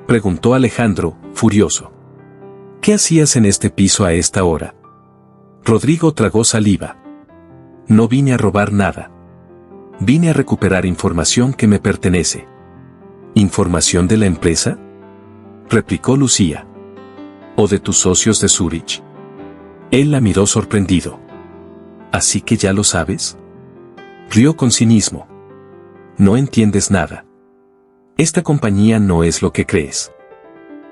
preguntó Alejandro, furioso. ¿Qué hacías en este piso a esta hora? Rodrigo tragó saliva. No vine a robar nada. Vine a recuperar información que me pertenece. ¿Información de la empresa?, replicó Lucía. ¿O de tus socios de Zurich? Él la miró sorprendido. ¿Así que ya lo sabes?, rió con cinismo. No entiendes nada. Esta compañía no es lo que crees.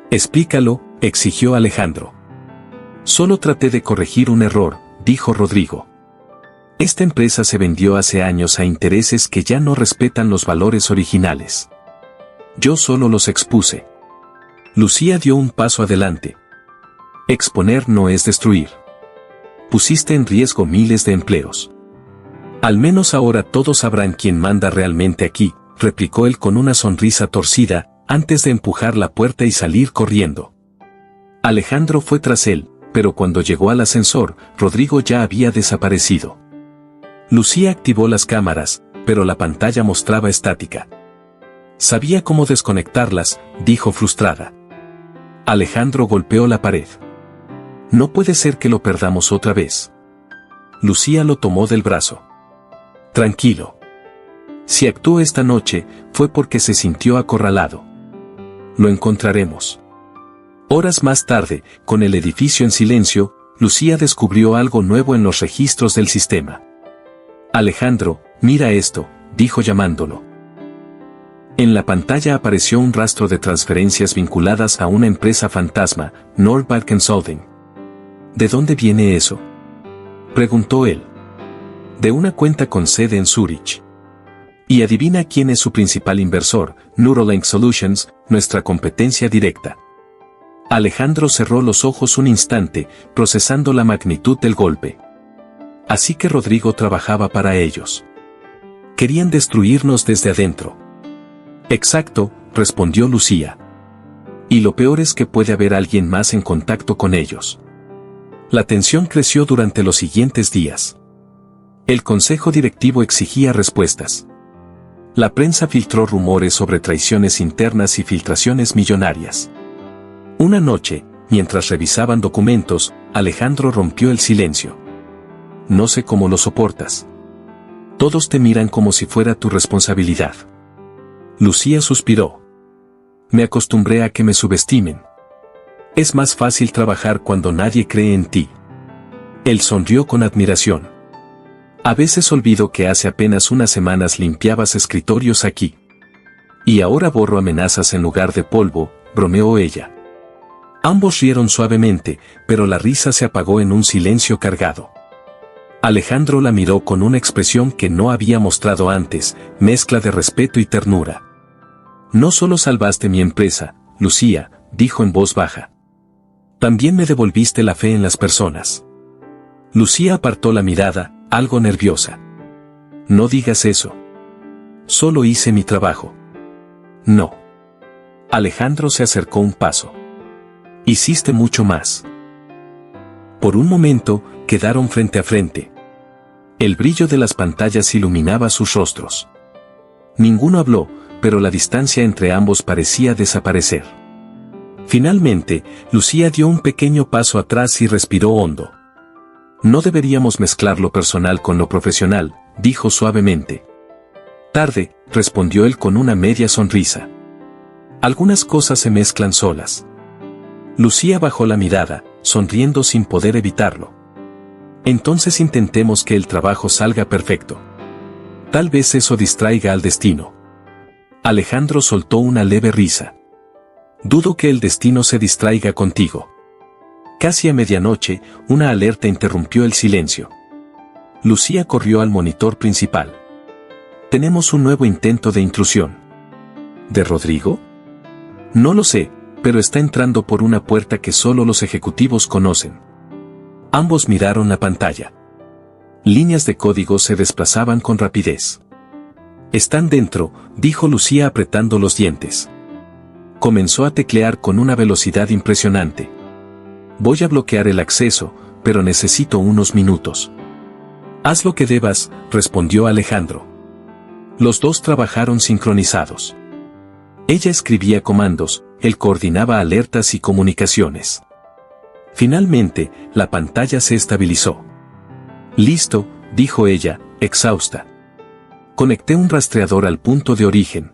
Explícalo, exigió Alejandro. Solo traté de corregir un error, dijo Rodrigo. Esta empresa se vendió hace años a intereses que ya no respetan los valores originales. Yo solo los expuse. Lucía dio un paso adelante. Exponer no es destruir. Pusiste en riesgo miles de empleos. Al menos ahora todos sabrán quién manda realmente aquí, replicó él con una sonrisa torcida, antes de empujar la puerta y salir corriendo. Alejandro fue tras él, pero cuando llegó al ascensor, Rodrigo ya había desaparecido. Lucía activó las cámaras, pero la pantalla mostraba estática. Sabía cómo desconectarlas, dijo frustrada. Alejandro golpeó la pared. No puede ser que lo perdamos otra vez. Lucía lo tomó del brazo. Tranquilo. Si actuó esta noche, fue porque se sintió acorralado. Lo encontraremos. Horas más tarde, con el edificio en silencio, Lucía descubrió algo nuevo en los registros del sistema. Alejandro, mira esto, dijo llamándolo. En la pantalla apareció un rastro de transferencias vinculadas a una empresa fantasma, Nordbad Consulting. ¿De dónde viene eso?, preguntó él. De una cuenta con sede en Zúrich. Y adivina quién es su principal inversor, Neuralink Solutions, nuestra competencia directa. Alejandro cerró los ojos un instante, procesando la magnitud del golpe. Así que Rodrigo trabajaba para ellos. Querían destruirnos desde adentro. Exacto, respondió Lucía. Y lo peor es que puede haber alguien más en contacto con ellos. La tensión creció durante los siguientes días. El consejo directivo exigía respuestas. La prensa filtró rumores sobre traiciones internas y filtraciones millonarias. Una noche, mientras revisaban documentos, Alejandro rompió el silencio. No sé cómo lo soportas. Todos te miran como si fuera tu responsabilidad. Lucía suspiró. Me acostumbré a que me subestimen. Es más fácil trabajar cuando nadie cree en ti. Él sonrió con admiración. A veces olvido que hace apenas unas semanas limpiabas escritorios aquí. Y ahora borro amenazas en lugar de polvo, bromeó ella. Ambos rieron suavemente, pero la risa se apagó en un silencio cargado. Alejandro la miró con una expresión que no había mostrado antes, mezcla de respeto y ternura. No solo salvaste mi empresa, Lucía, dijo en voz baja. También me devolviste la fe en las personas. Lucía apartó la mirada, algo nerviosa. No digas eso. Solo hice mi trabajo. No. Alejandro se acercó un paso. Hiciste mucho más. Por un momento, quedaron frente a frente. El brillo de las pantallas iluminaba sus rostros. Ninguno habló, pero la distancia entre ambos parecía desaparecer. Finalmente, Lucía dio un pequeño paso atrás y respiró hondo. No deberíamos mezclar lo personal con lo profesional, dijo suavemente. Tarde, respondió él con una media sonrisa. Algunas cosas se mezclan solas. Lucía bajó la mirada, sonriendo sin poder evitarlo. Entonces intentemos que el trabajo salga perfecto. Tal vez eso distraiga al destino. Alejandro soltó una leve risa. Dudo que el destino se distraiga contigo. Casi a medianoche, una alerta interrumpió el silencio. Lucía corrió al monitor principal. Tenemos un nuevo intento de intrusión. ¿De Rodrigo? No lo sé, pero está entrando por una puerta que solo los ejecutivos conocen. Ambos miraron la pantalla. Líneas de código se desplazaban con rapidez. Están dentro, dijo Lucía apretando los dientes. Comenzó a teclear con una velocidad impresionante. Voy a bloquear el acceso, pero necesito unos minutos. Haz lo que debas, respondió Alejandro. Los dos trabajaron sincronizados. Ella escribía comandos, él coordinaba alertas y comunicaciones. Finalmente, la pantalla se estabilizó. Listo, dijo ella, exhausta. Conecté un rastreador al punto de origen.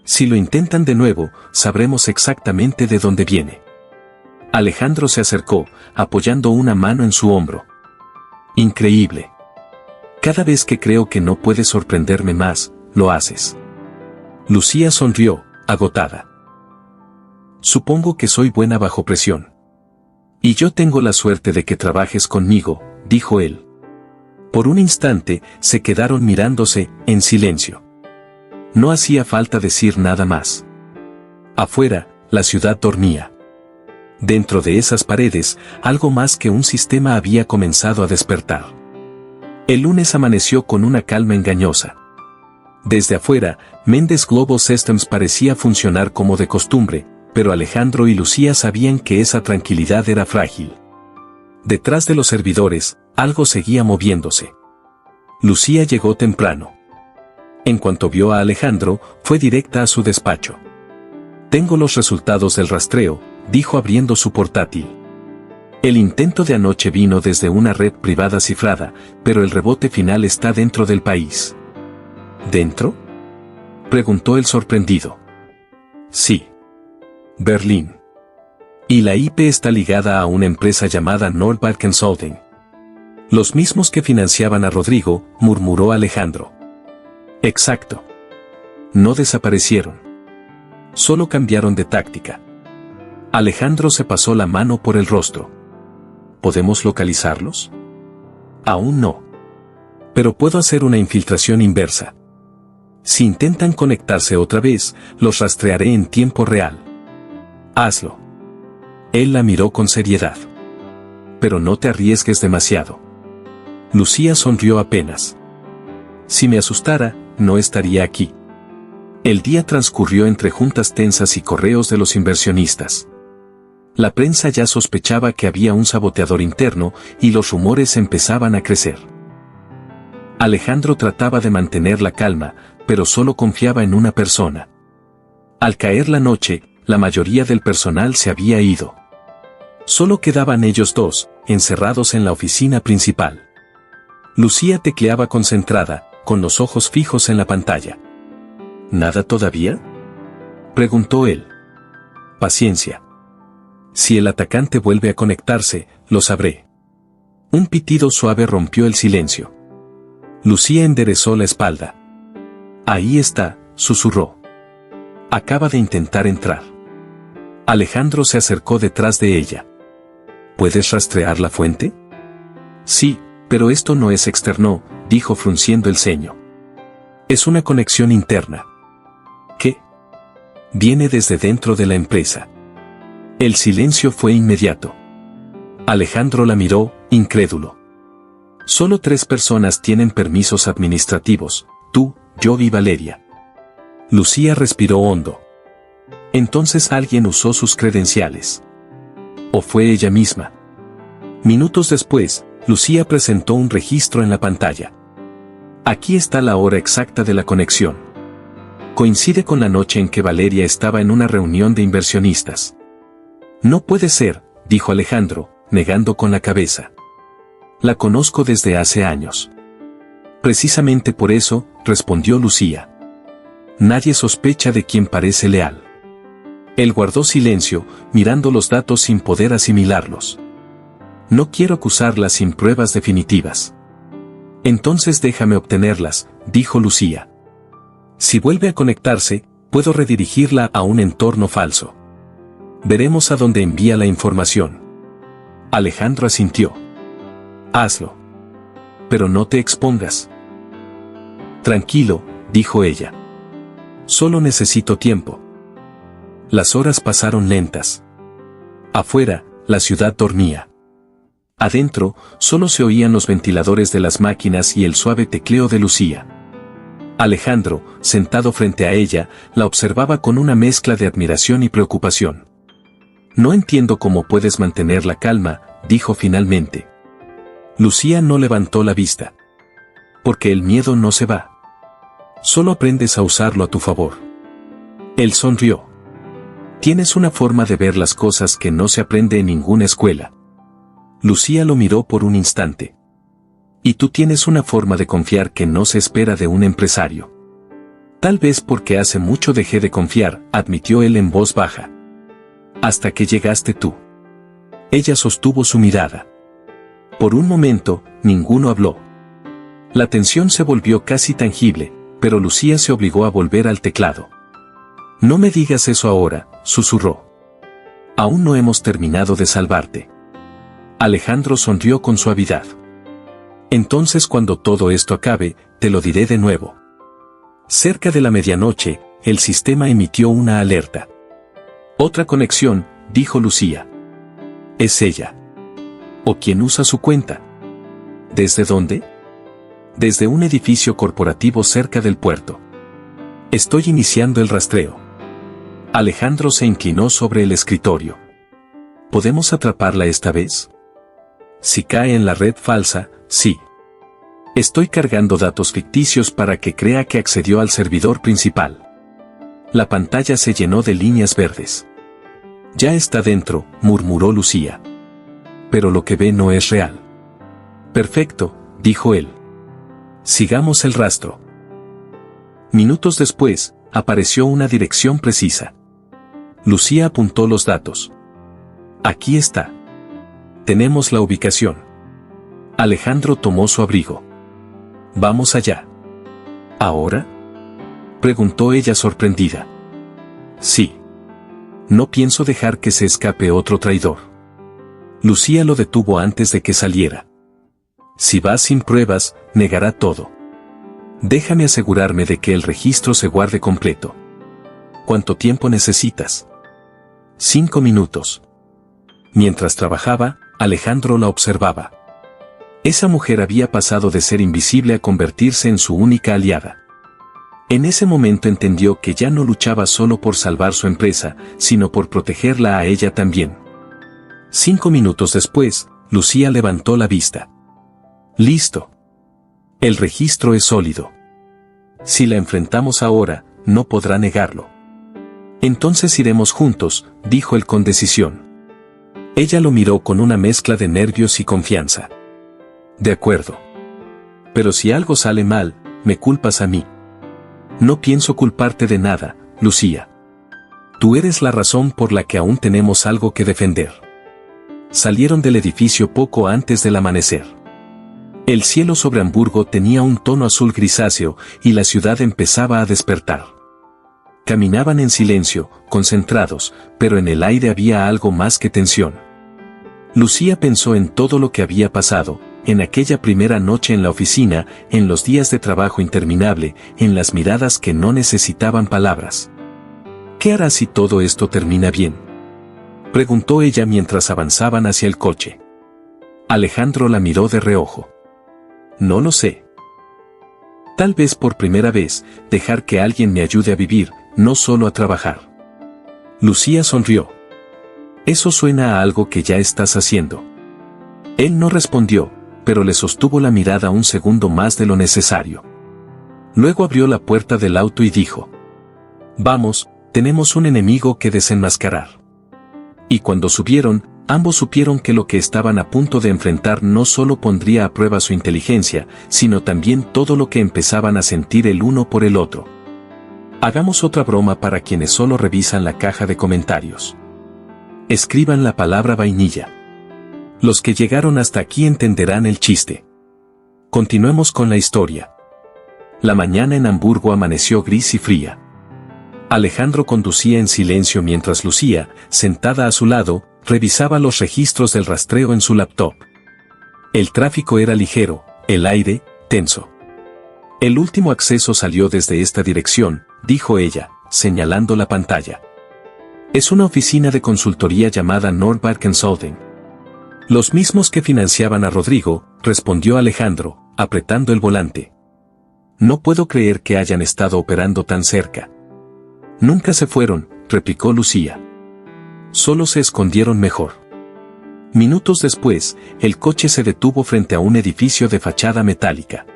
Si lo intentan de nuevo, sabremos exactamente de dónde viene. Alejandro se acercó, apoyando una mano en su hombro. Increíble. Cada vez que creo que no puedes sorprenderme más, lo haces. Lucía sonrió, agotada. Supongo que soy buena bajo presión. Y yo tengo la suerte de que trabajes conmigo, dijo él. Por un instante, se quedaron mirándose, en silencio. No hacía falta decir nada más. Afuera, la ciudad dormía. Dentro de esas paredes, algo más que un sistema había comenzado a despertar. El lunes amaneció con una calma engañosa. Desde afuera, Mendes Global Systems parecía funcionar como de costumbre, pero Alejandro y Lucía sabían que esa tranquilidad era frágil. Detrás de los servidores, algo seguía moviéndose. Lucía llegó temprano. En cuanto vio a Alejandro, fue directa a su despacho. Tengo los resultados del rastreo, dijo abriendo su portátil. El intento de anoche vino desde una red privada cifrada, pero el rebote final está dentro del país. ¿Dentro?, preguntó el sorprendido. Sí. Berlín. Y la IP está ligada a una empresa llamada Nordbad Consulting. Los mismos que financiaban a Rodrigo, murmuró Alejandro. Exacto. No desaparecieron. Solo cambiaron de táctica. Alejandro se pasó la mano por el rostro. ¿Podemos localizarlos? Aún no. Pero puedo hacer una infiltración inversa. Si intentan conectarse otra vez, los rastrearé en tiempo real. Hazlo. Él la miró con seriedad. Pero no te arriesgues demasiado. Lucía sonrió apenas. Si me asustara, no estaría aquí. El día transcurrió entre juntas tensas y correos de los inversionistas. La prensa ya sospechaba que había un saboteador interno y los rumores empezaban a crecer. Alejandro trataba de mantener la calma, pero solo confiaba en una persona. Al caer la noche, la mayoría del personal se había ido. Solo quedaban ellos dos, encerrados en la oficina principal. Lucía tecleaba concentrada, con los ojos fijos en la pantalla. ¿Nada todavía?, preguntó él. Paciencia. Si el atacante vuelve a conectarse, lo sabré. Un pitido suave rompió el silencio. Lucía enderezó la espalda. Ahí está, susurró. Acaba de intentar entrar. Alejandro se acercó detrás de ella. ¿Puedes rastrear la fuente? Sí, pero esto no es externo, dijo frunciendo el ceño. Es una conexión interna. ¿Qué? Viene desde dentro de la empresa. El silencio fue inmediato. Alejandro la miró, incrédulo. Solo 3 personas tienen permisos administrativos, tú, yo y Valeria. Lucía respiró hondo. Entonces alguien usó sus credenciales. ¿O fue ella misma? Minutos después, Lucía presentó un registro en la pantalla. Aquí está la hora exacta de la conexión. Coincide con la noche en que Valeria estaba en una reunión de inversionistas. No puede ser, dijo Alejandro, negando con la cabeza. La conozco desde hace años. Precisamente por eso, respondió Lucía. Nadie sospecha de quien parece leal. Él guardó silencio, mirando los datos sin poder asimilarlos. No quiero acusarla sin pruebas definitivas. Entonces déjame obtenerlas, dijo Lucía. Si vuelve a conectarse, puedo redirigirla a un entorno falso. Veremos a dónde envía la información. Alejandro asintió. Hazlo. Pero no te expongas. Tranquilo, dijo ella. Solo necesito tiempo. Las horas pasaron lentas. Afuera, la ciudad dormía. Adentro, solo se oían los ventiladores de las máquinas y el suave tecleo de Lucía. Alejandro, sentado frente a ella, la observaba con una mezcla de admiración y preocupación. No entiendo cómo puedes mantener la calma, dijo finalmente. Lucía no levantó la vista. Porque el miedo no se va. Solo aprendes a usarlo a tu favor. Él sonrió. Tienes una forma de ver las cosas que no se aprende en ninguna escuela. Lucía lo miró por un instante. Y tú tienes una forma de confiar que no se espera de un empresario. Tal vez porque hace mucho dejé de confiar, admitió él en voz baja. Hasta que llegaste tú. Ella sostuvo su mirada. Por un momento, ninguno habló. La tensión se volvió casi tangible, pero Lucía se obligó a volver al teclado. No me digas eso ahora, susurró. Aún no hemos terminado de salvarte. Alejandro sonrió con suavidad. Entonces cuando todo esto acabe, te lo diré de nuevo. Cerca de la medianoche, el sistema emitió una alerta. Otra conexión, dijo Lucía. Es ella. ¿O quién usa su cuenta? ¿Desde dónde? Desde un edificio corporativo cerca del puerto. Estoy iniciando el rastreo. Alejandro se inclinó sobre el escritorio. ¿Podemos atraparla esta vez? Si cae en la red falsa, sí. Estoy cargando datos ficticios para que crea que accedió al servidor principal. La pantalla se llenó de líneas verdes. Ya está dentro, murmuró Lucía. Pero lo que ve no es real. Perfecto, dijo él. Sigamos el rastro. Minutos después, apareció una dirección precisa. Lucía apuntó los datos. Aquí está. Tenemos la ubicación. Alejandro tomó su abrigo. Vamos allá. ¿Ahora? Preguntó ella sorprendida. Sí. No pienso dejar que se escape otro traidor. Lucía lo detuvo antes de que saliera. Si vas sin pruebas, negará todo. Déjame asegurarme de que el registro se guarde completo. ¿Cuánto tiempo necesitas? 5 minutos. Mientras trabajaba, Alejandro la observaba. Esa mujer había pasado de ser invisible a convertirse en su única aliada. En ese momento entendió que ya no luchaba solo por salvar su empresa, sino por protegerla a ella también. 5 minutos después, Lucía levantó la vista. Listo. El registro es sólido. Si la enfrentamos ahora, no podrá negarlo. Entonces iremos juntos, dijo él con decisión. Ella lo miró con una mezcla de nervios y confianza. De acuerdo. Pero si algo sale mal, me culpas a mí. No pienso culparte de nada, Lucía. Tú eres la razón por la que aún tenemos algo que defender. Salieron del edificio poco antes del amanecer. El cielo sobre Hamburgo tenía un tono azul grisáceo y la ciudad empezaba a despertar. Caminaban en silencio, concentrados, pero en el aire había algo más que tensión. Lucía pensó en todo lo que había pasado, en aquella primera noche en la oficina, en los días de trabajo interminable, en las miradas que no necesitaban palabras. ¿Qué hará si todo esto termina bien?, preguntó ella mientras avanzaban hacia el coche. Alejandro la miró de reojo. No lo sé. Tal vez por primera vez, dejar que alguien me ayude a vivir, no solo a trabajar. Lucía sonrió. Eso suena a algo que ya estás haciendo. Él no respondió, pero le sostuvo la mirada un segundo más de lo necesario. Luego abrió la puerta del auto y dijo: Vamos, tenemos un enemigo que desenmascarar. Y cuando subieron, ambos supieron que lo que estaban a punto de enfrentar no solo pondría a prueba su inteligencia, sino también todo lo que empezaban a sentir el uno por el otro. Hagamos otra broma para quienes solo revisan la caja de comentarios. Escriban la palabra vainilla. Los que llegaron hasta aquí entenderán el chiste. Continuemos con la historia. La mañana en Hamburgo amaneció gris y fría. Alejandro conducía en silencio mientras Lucía, sentada a su lado, revisaba los registros del rastreo en su laptop. El tráfico era ligero, el aire, tenso. El último acceso salió desde esta dirección, dijo ella, señalando la pantalla. Es una oficina de consultoría llamada Nordberg Consulting. Los mismos que financiaban a Rodrigo, respondió Alejandro, apretando el volante. No puedo creer que hayan estado operando tan cerca. Nunca se fueron, replicó Lucía. Solo se escondieron mejor. Minutos después, el coche se detuvo frente a un edificio de fachada metálica.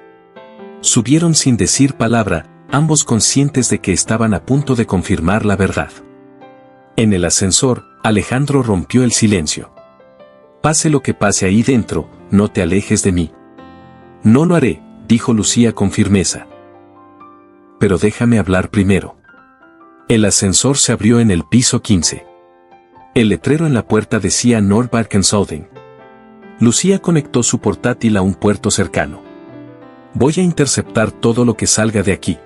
Subieron sin decir palabra, ambos conscientes de que estaban a punto de confirmar la verdad. En el ascensor, Alejandro rompió el silencio. Pase lo que pase ahí dentro, no te alejes de mí. No lo haré, dijo Lucía con firmeza. Pero déjame hablar primero. El ascensor se abrió en el piso 15. El letrero en la puerta decía Nordberg Consulting. Lucía conectó su portátil a un puerto cercano. Voy a interceptar todo lo que salga de aquí.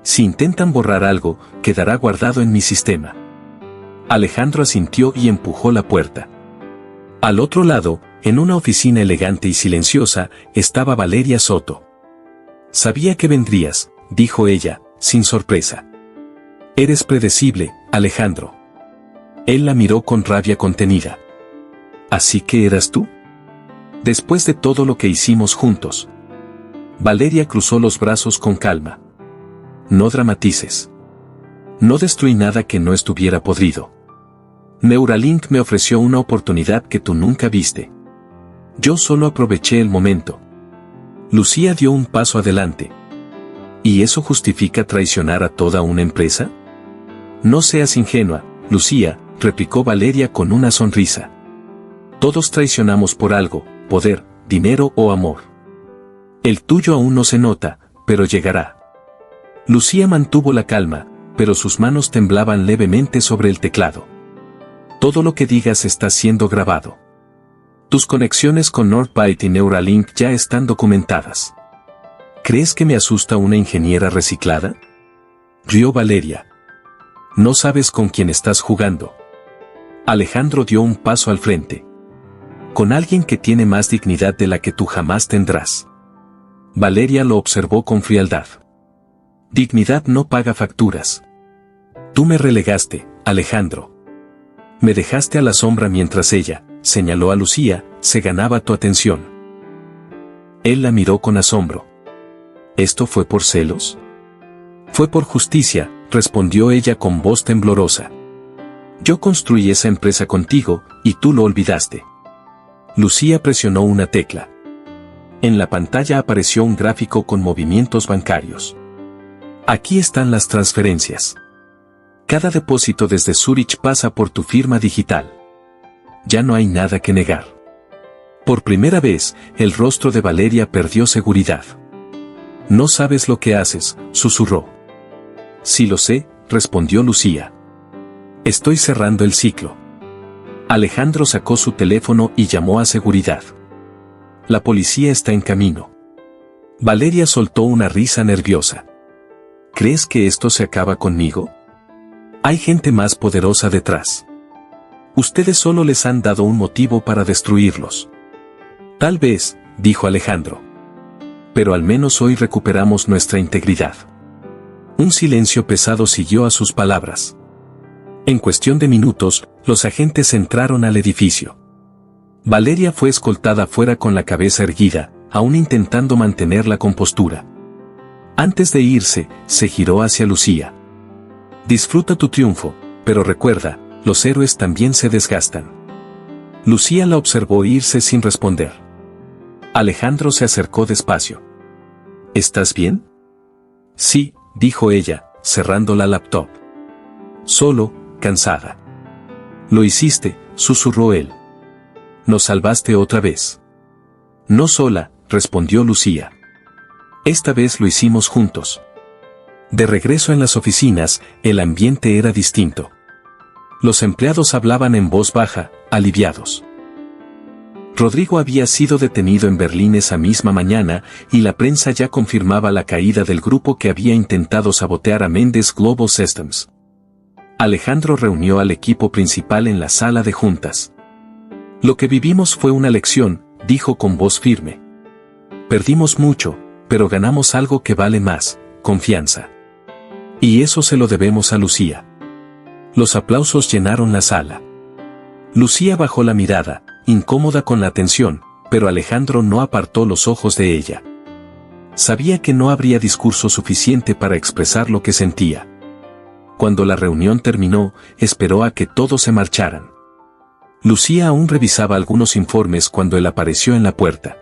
Si intentan borrar algo, quedará guardado en mi sistema. Alejandro asintió y empujó la puerta. Al otro lado, en una oficina elegante y silenciosa, estaba Valeria Soto. Sabía que vendrías, dijo ella, sin sorpresa. Eres predecible, Alejandro. Él la miró con rabia contenida. ¿Así que eras tú? Después de todo lo que hicimos juntos. Valeria cruzó los brazos con calma. No dramatices. No destruí nada que no estuviera podrido. Neuralink me ofreció una oportunidad que tú nunca viste. Yo solo aproveché el momento. Lucía dio un paso adelante. ¿Y eso justifica traicionar a toda una empresa? No seas ingenua, Lucía, replicó Valeria con una sonrisa. Todos traicionamos por algo, poder, dinero o amor. El tuyo aún no se nota, pero llegará. Lucía mantuvo la calma, pero sus manos temblaban levemente sobre el teclado. Todo lo que digas está siendo grabado. Tus conexiones con Northbyte y Neuralink ya están documentadas. ¿Crees que me asusta una ingeniera reciclada? Rió Valeria. No sabes con quién estás jugando. Alejandro dio un paso al frente. Con alguien que tiene más dignidad de la que tú jamás tendrás. Valeria lo observó con frialdad. Dignidad no paga facturas. Tú me relegaste, Alejandro. Me dejaste a la sombra mientras ella, señaló a Lucía, se ganaba tu atención. Él la miró con asombro. ¿Esto fue por celos? Fue por justicia, respondió ella con voz temblorosa. Yo construí esa empresa contigo, y tú lo olvidaste. Lucía presionó una tecla. En la pantalla apareció un gráfico con movimientos bancarios. Aquí están las transferencias. Cada depósito desde Zurich pasa por tu firma digital. Ya no hay nada que negar. Por primera vez, el rostro de Valeria perdió seguridad. No sabes lo que haces, susurró. Sí lo sé, respondió Lucía. Estoy cerrando el ciclo. Alejandro sacó su teléfono y llamó a seguridad. La policía está en camino. Valeria soltó una risa nerviosa. ¿Crees que esto se acaba conmigo? Hay gente más poderosa detrás. Ustedes solo les han dado un motivo para destruirlos. Tal vez, dijo Alejandro. Pero al menos hoy recuperamos nuestra integridad. Un silencio pesado siguió a sus palabras. En cuestión de minutos, los agentes entraron al edificio. Valeria fue escoltada fuera con la cabeza erguida, aún intentando mantener la compostura. Antes de irse, se giró hacia Lucía. Disfruta tu triunfo, pero recuerda, los héroes también se desgastan. Lucía la observó irse sin responder. Alejandro se acercó despacio. ¿Estás bien? Sí, dijo ella, cerrando la laptop. Solo, cansada. Lo hiciste, susurró él. Nos salvaste otra vez. No sola, respondió Lucía. Esta vez lo hicimos juntos. De regreso en las oficinas, el ambiente era distinto. Los empleados hablaban en voz baja, aliviados. Rodrigo había sido detenido en Berlín esa misma mañana, y la prensa ya confirmaba la caída del grupo que había intentado sabotear a Mendes Global Systems. Alejandro reunió al equipo principal en la sala de juntas. Lo que vivimos fue una lección, dijo con voz firme. Perdimos mucho, pero ganamos algo que vale más, confianza. Y eso se lo debemos a Lucía. Los aplausos llenaron la sala. Lucía bajó la mirada, incómoda con la atención, pero Alejandro no apartó los ojos de ella. Sabía que no habría discurso suficiente para expresar lo que sentía. Cuando la reunión terminó, esperó a que todos se marcharan. Lucía aún revisaba algunos informes cuando él apareció en la puerta.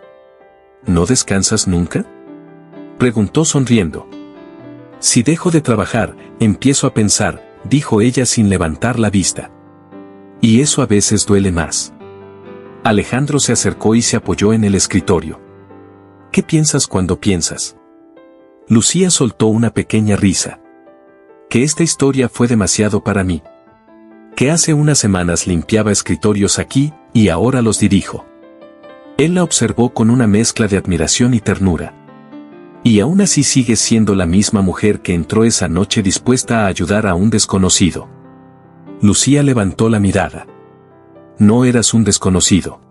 ¿No descansas nunca?, preguntó sonriendo. Si dejo de trabajar, empiezo a pensar, dijo ella sin levantar la vista. Y eso a veces duele más. Alejandro se acercó y se apoyó en el escritorio. ¿Qué piensas cuando piensas? Lucía soltó una pequeña risa. Que esta historia fue demasiado para mí. Que hace unas semanas limpiaba escritorios aquí, y ahora los dirijo. Él la observó con una mezcla de admiración y ternura. Y aún así sigues siendo la misma mujer que entró esa noche dispuesta a ayudar a un desconocido. Lucía levantó la mirada. No eras un desconocido.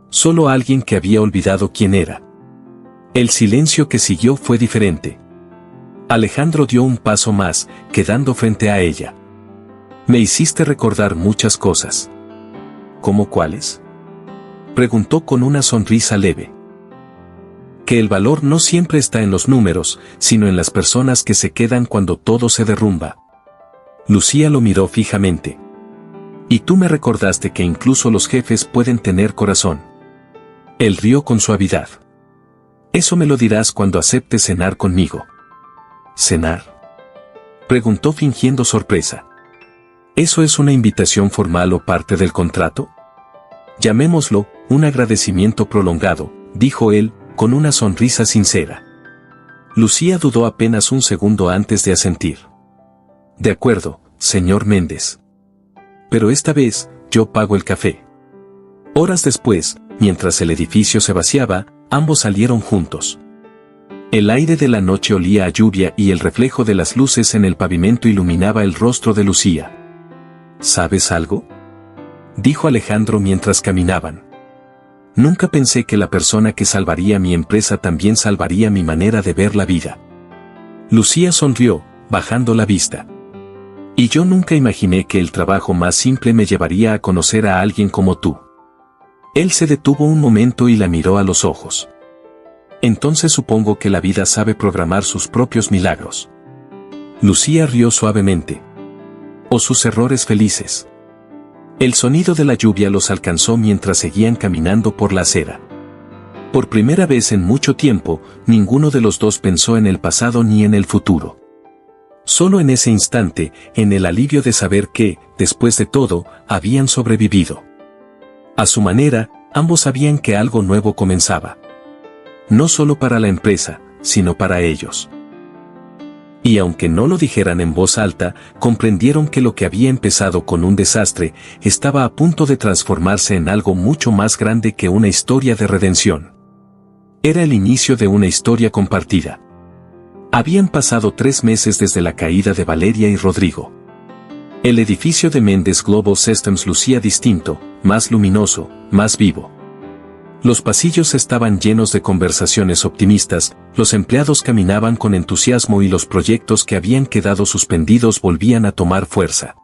Solo alguien que había olvidado quién era. El silencio que siguió fue diferente. Alejandro dio un paso más, quedando frente a ella. Me hiciste recordar muchas cosas. ¿Cómo cuáles?, preguntó con una sonrisa leve. Que el valor no siempre está en los números, sino en las personas que se quedan cuando todo se derrumba. Lucía lo miró fijamente. Y tú me recordaste que incluso los jefes pueden tener corazón. Él rió con suavidad. Eso me lo dirás cuando aceptes cenar conmigo. ¿Cenar?, preguntó fingiendo sorpresa. ¿Eso es una invitación formal o parte del contrato? Llamémoslo, un agradecimiento prolongado, dijo él, con una sonrisa sincera. Lucía dudó apenas un segundo antes de asentir. De acuerdo, señor Mendes. Pero esta vez, yo pago el café. Horas después, mientras el edificio se vaciaba, ambos salieron juntos. El aire de la noche olía a lluvia y el reflejo de las luces en el pavimento iluminaba el rostro de Lucía. ¿Sabes algo?, dijo Alejandro mientras caminaban. Nunca pensé que la persona que salvaría mi empresa también salvaría mi manera de ver la vida. Lucía sonrió, bajando la vista. Y yo nunca imaginé que el trabajo más simple me llevaría a conocer a alguien como tú. Él se detuvo un momento y la miró a los ojos. Entonces supongo que la vida sabe programar sus propios milagros. Lucía rió suavemente. O sus errores felices. El sonido de la lluvia los alcanzó mientras seguían caminando por la acera. Por primera vez en mucho tiempo, ninguno de los dos pensó en el pasado ni en el futuro. Solo en ese instante, en el alivio de saber que, después de todo, habían sobrevivido. A su manera, ambos sabían que algo nuevo comenzaba. No solo para la empresa, sino para ellos. Y aunque no lo dijeran en voz alta, comprendieron que lo que había empezado con un desastre, estaba a punto de transformarse en algo mucho más grande que una historia de redención. Era el inicio de una historia compartida. Habían pasado 3 meses desde la caída de Valeria y Rodrigo. El edificio de Mendes Global Systems lucía distinto, más luminoso, más vivo. Los pasillos estaban llenos de conversaciones optimistas, los empleados caminaban con entusiasmo y los proyectos que habían quedado suspendidos volvían a tomar fuerza.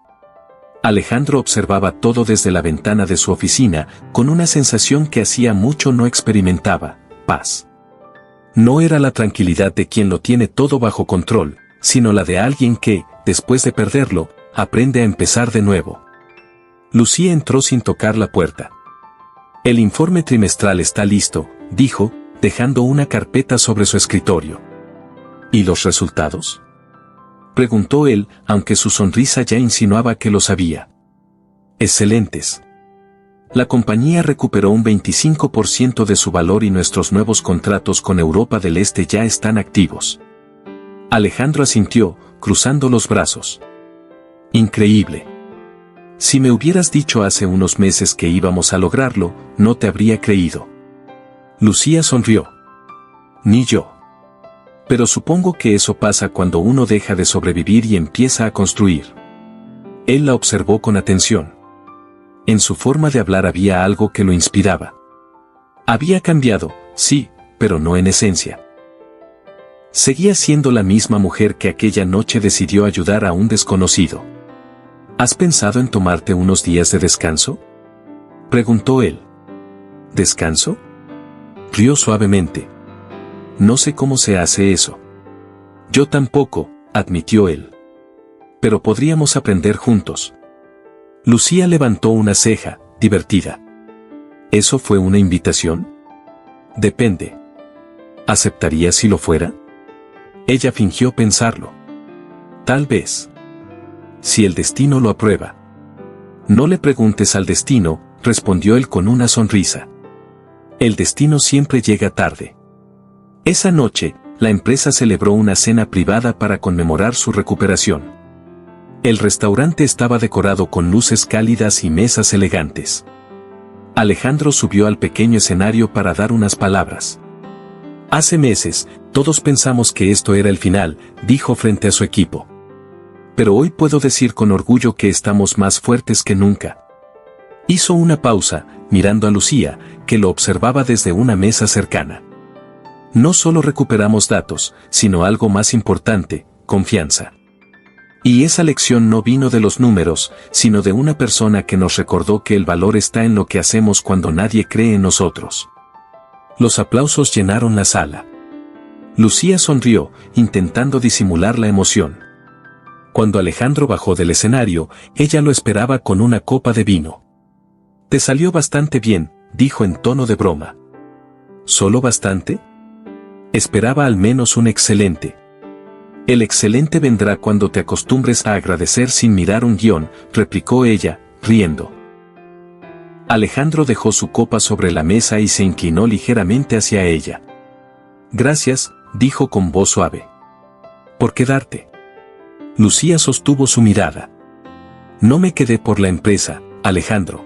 Alejandro observaba todo desde la ventana de su oficina, con una sensación que hacía mucho no experimentaba: paz. No era la tranquilidad de quien lo tiene todo bajo control, sino la de alguien que, después de perderlo, aprende a empezar de nuevo. Lucía entró sin tocar la puerta. El informe trimestral está listo, dijo, dejando una carpeta sobre su escritorio. ¿Y los resultados?, preguntó él, aunque su sonrisa ya insinuaba que lo sabía. Excelentes. La compañía recuperó un 25% de su valor y nuestros nuevos contratos con Europa del Este ya están activos. Alejandro asintió, cruzando los brazos. Increíble. Si me hubieras dicho hace unos meses que íbamos a lograrlo, no te habría creído. Lucía sonrió. Ni yo. Pero supongo que eso pasa cuando uno deja de sobrevivir y empieza a construir. Él la observó con atención. En su forma de hablar había algo que lo inspiraba. Había cambiado, sí, pero no en esencia. Seguía siendo la misma mujer que aquella noche decidió ayudar a un desconocido. ¿Has pensado en tomarte unos días de descanso?, preguntó él. ¿Descanso?, rió suavemente. No sé cómo se hace eso. Yo tampoco, admitió él. Pero podríamos aprender juntos. Lucía levantó una ceja, divertida. ¿Eso fue una invitación? Depende. ¿Aceptarías si lo fuera? Ella fingió pensarlo. Tal vez. Si el destino lo aprueba. No le preguntes al destino, respondió él con una sonrisa. El destino siempre llega tarde. Esa noche, la empresa celebró una cena privada para conmemorar su recuperación. El restaurante estaba decorado con luces cálidas y mesas elegantes. Alejandro subió al pequeño escenario para dar unas palabras. Hace meses, todos pensamos que esto era el final, dijo frente a su equipo. Pero hoy puedo decir con orgullo que estamos más fuertes que nunca. Hizo una pausa, mirando a Lucía, que lo observaba desde una mesa cercana. No solo recuperamos datos, sino algo más importante, confianza. Y esa lección no vino de los números, sino de una persona que nos recordó que el valor está en lo que hacemos cuando nadie cree en nosotros. Los aplausos llenaron la sala. Lucía sonrió, intentando disimular la emoción. Cuando Alejandro bajó del escenario, ella lo esperaba con una copa de vino. Te salió bastante bien, dijo en tono de broma. ¿Solo bastante? Esperaba al menos un excelente. El excelente vendrá cuando te acostumbres a agradecer sin mirar un guión, replicó ella, riendo. Alejandro dejó su copa sobre la mesa y se inclinó ligeramente hacia ella. Gracias, dijo con voz suave. ¿Por quedarte? Lucía sostuvo su mirada. No me quedé por la empresa, Alejandro.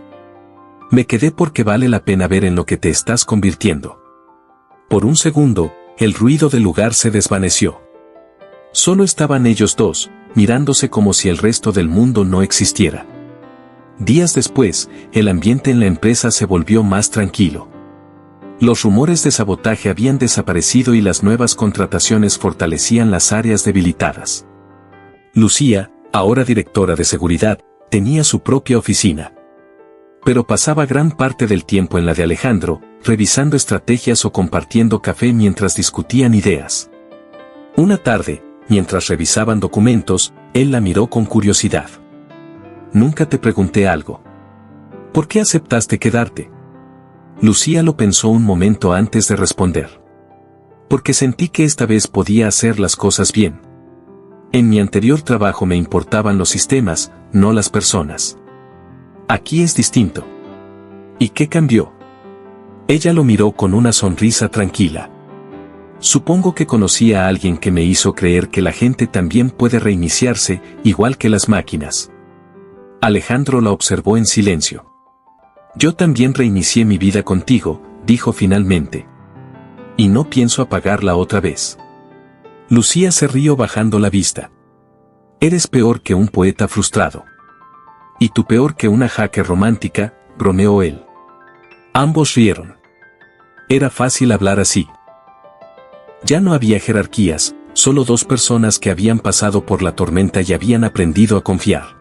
Me quedé porque vale la pena ver en lo que te estás convirtiendo. Por un segundo, el ruido del lugar se desvaneció. Solo estaban ellos dos, mirándose como si el resto del mundo no existiera. Días después, el ambiente en la empresa se volvió más tranquilo. Los rumores de sabotaje habían desaparecido y las nuevas contrataciones fortalecían las áreas debilitadas. Lucía, ahora directora de seguridad, tenía su propia oficina. Pero pasaba gran parte del tiempo en la de Alejandro, revisando estrategias o compartiendo café mientras discutían ideas. Una tarde, mientras revisaban documentos, él la miró con curiosidad. «Nunca te pregunté algo. ¿Por qué aceptaste quedarte?» Lucía lo pensó un momento antes de responder. «Porque sentí que esta vez podía hacer las cosas bien. En mi anterior trabajo me importaban los sistemas, no las personas. Aquí es distinto». «¿Y qué cambió?» Ella lo miró con una sonrisa tranquila. «Supongo que conocí a alguien que me hizo creer que la gente también puede reiniciarse, igual que las máquinas». Alejandro la observó en silencio. «Yo también reinicié mi vida contigo», dijo finalmente. «Y no pienso apagarla otra vez». Lucía se rió bajando la vista. «Eres peor que un poeta frustrado». «Y tú peor que una hacker romántica», bromeó él. Ambos rieron. Era fácil hablar así. Ya no había jerarquías, solo dos personas que habían pasado por la tormenta y habían aprendido a confiar.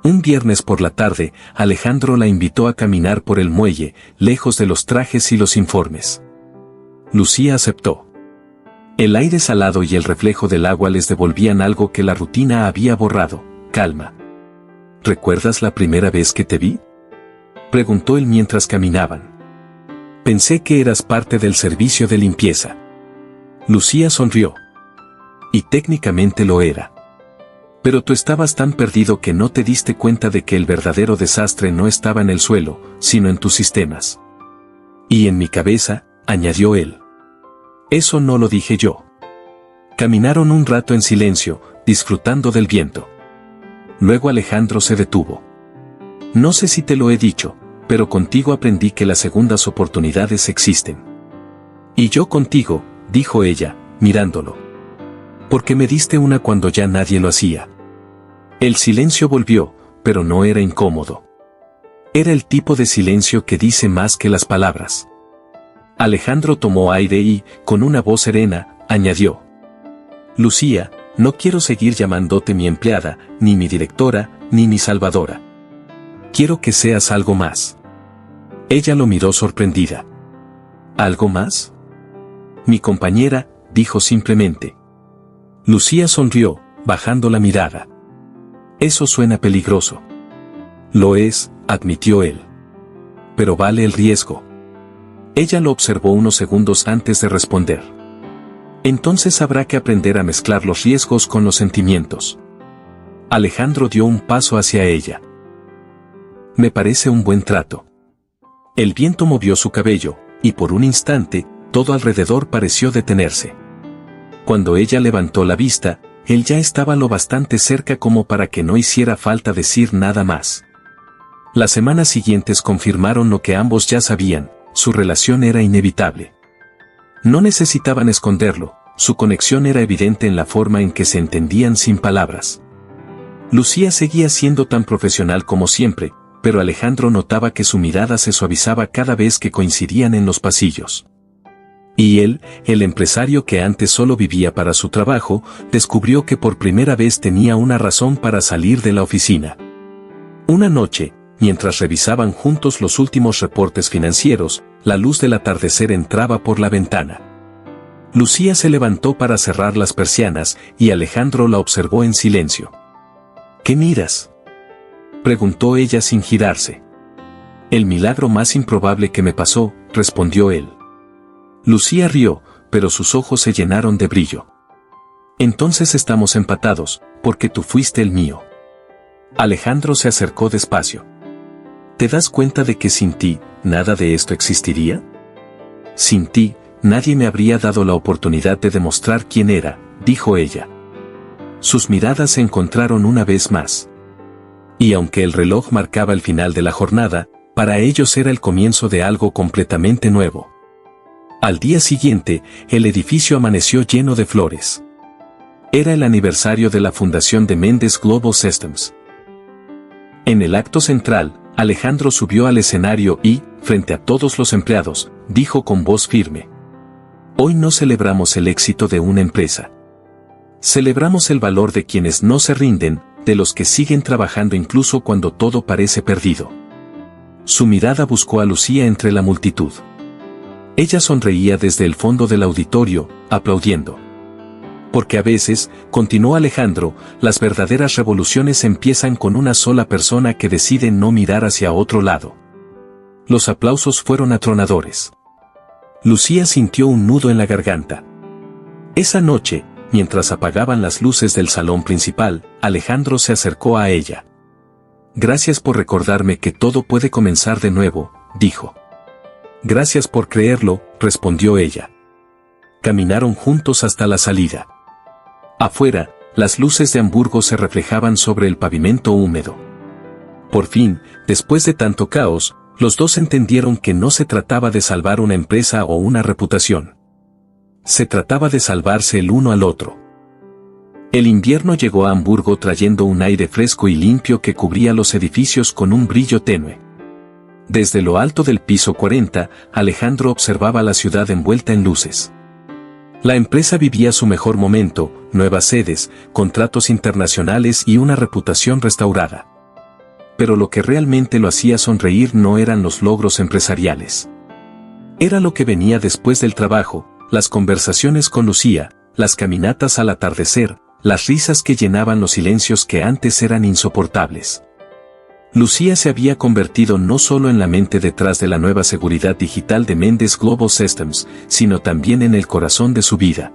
Un viernes por la tarde, Alejandro la invitó a caminar por el muelle, lejos de los trajes y los informes. Lucía aceptó. El aire salado y el reflejo del agua les devolvían algo que la rutina había borrado: calma. ¿Recuerdas la primera vez que te vi?, preguntó él mientras caminaban. «Pensé que eras parte del servicio de limpieza». Lucía sonrió. «Y técnicamente lo era. Pero tú estabas tan perdido que no te diste cuenta de que el verdadero desastre no estaba en el suelo, sino en tus sistemas». «Y en mi cabeza», añadió él. «Eso no lo dije yo». Caminaron un rato en silencio, disfrutando del viento. Luego Alejandro se detuvo. «No sé si te lo he dicho, pero contigo aprendí que las segundas oportunidades existen». «Y yo contigo», dijo ella, mirándolo. «Porque me diste una cuando ya nadie lo hacía». El silencio volvió, pero no era incómodo. Era el tipo de silencio que dice más que las palabras. Alejandro tomó aire y, con una voz serena, añadió: «Lucía, no quiero seguir llamándote mi empleada, ni mi directora, ni mi salvadora. Quiero que seas algo más». Ella lo miró sorprendida. «¿Algo más?». «Mi compañera», dijo simplemente. Lucía sonrió, bajando la mirada. «Eso suena peligroso». «Lo es», admitió él. «Pero vale el riesgo». Ella lo observó unos segundos antes de responder. «Entonces habrá que aprender a mezclar los riesgos con los sentimientos». Alejandro dio un paso hacia ella. «Me parece un buen trato». El viento movió su cabello, y por un instante, todo alrededor pareció detenerse. Cuando ella levantó la vista, él ya estaba lo bastante cerca como para que no hiciera falta decir nada más. Las semanas siguientes confirmaron lo que ambos ya sabían: su relación era inevitable. No necesitaban esconderlo, su conexión era evidente en la forma en que se entendían sin palabras. Lucía seguía siendo tan profesional como siempre, pero Alejandro notaba que su mirada se suavizaba cada vez que coincidían en los pasillos. Y él, el empresario que antes solo vivía para su trabajo, descubrió que por primera vez tenía una razón para salir de la oficina. Una noche, mientras revisaban juntos los últimos reportes financieros, la luz del atardecer entraba por la ventana. Lucía se levantó para cerrar las persianas, y Alejandro la observó en silencio. «¿Qué miras?», preguntó ella sin girarse. «El milagro más improbable que me pasó», respondió él. Lucía rió, pero sus ojos se llenaron de brillo. «Entonces estamos empatados, porque tú fuiste el mío». Alejandro se acercó despacio. «¿Te das cuenta de que sin ti, nada de esto existiría? Sin ti, nadie me habría dado la oportunidad de demostrar quién era», dijo ella. Sus miradas se encontraron una vez más. Y aunque el reloj marcaba el final de la jornada, para ellos era el comienzo de algo completamente nuevo. Al día siguiente, el edificio amaneció lleno de flores. Era el aniversario de la fundación de Mendes Global Systems. En el acto central, Alejandro subió al escenario y, frente a todos los empleados, dijo con voz firme: hoy no celebramos el éxito de una empresa. Celebramos el valor de quienes no se rinden, de los que siguen trabajando incluso cuando todo parece perdido. Su mirada buscó a Lucía entre la multitud. Ella sonreía desde el fondo del auditorio, aplaudiendo. Porque a veces, continuó Alejandro, las verdaderas revoluciones empiezan con una sola persona que decide no mirar hacia otro lado. Los aplausos fueron atronadores. Lucía sintió un nudo en la garganta. Esa noche, mientras apagaban las luces del salón principal, Alejandro se acercó a ella. Gracias por recordarme que todo puede comenzar de nuevo, dijo. Gracias por creerlo, respondió ella. Caminaron juntos hasta la salida. Afuera, las luces de Hamburgo se reflejaban sobre el pavimento húmedo. Por fin, después de tanto caos, los dos entendieron que no se trataba de salvar una empresa o una reputación. Se trataba de salvarse el uno al otro. El invierno llegó a Hamburgo trayendo un aire fresco y limpio que cubría los edificios con un brillo tenue. Desde lo alto del piso 40, Alejandro observaba la ciudad envuelta en luces. La empresa vivía su mejor momento, nuevas sedes, contratos internacionales y una reputación restaurada. Pero lo que realmente lo hacía sonreír no eran los logros empresariales. Era lo que venía después del trabajo, las conversaciones con Lucía, las caminatas al atardecer, las risas que llenaban los silencios que antes eran insoportables. Lucía se había convertido no solo en la mente detrás de la nueva seguridad digital de Mendes Global Systems, sino también en el corazón de su vida.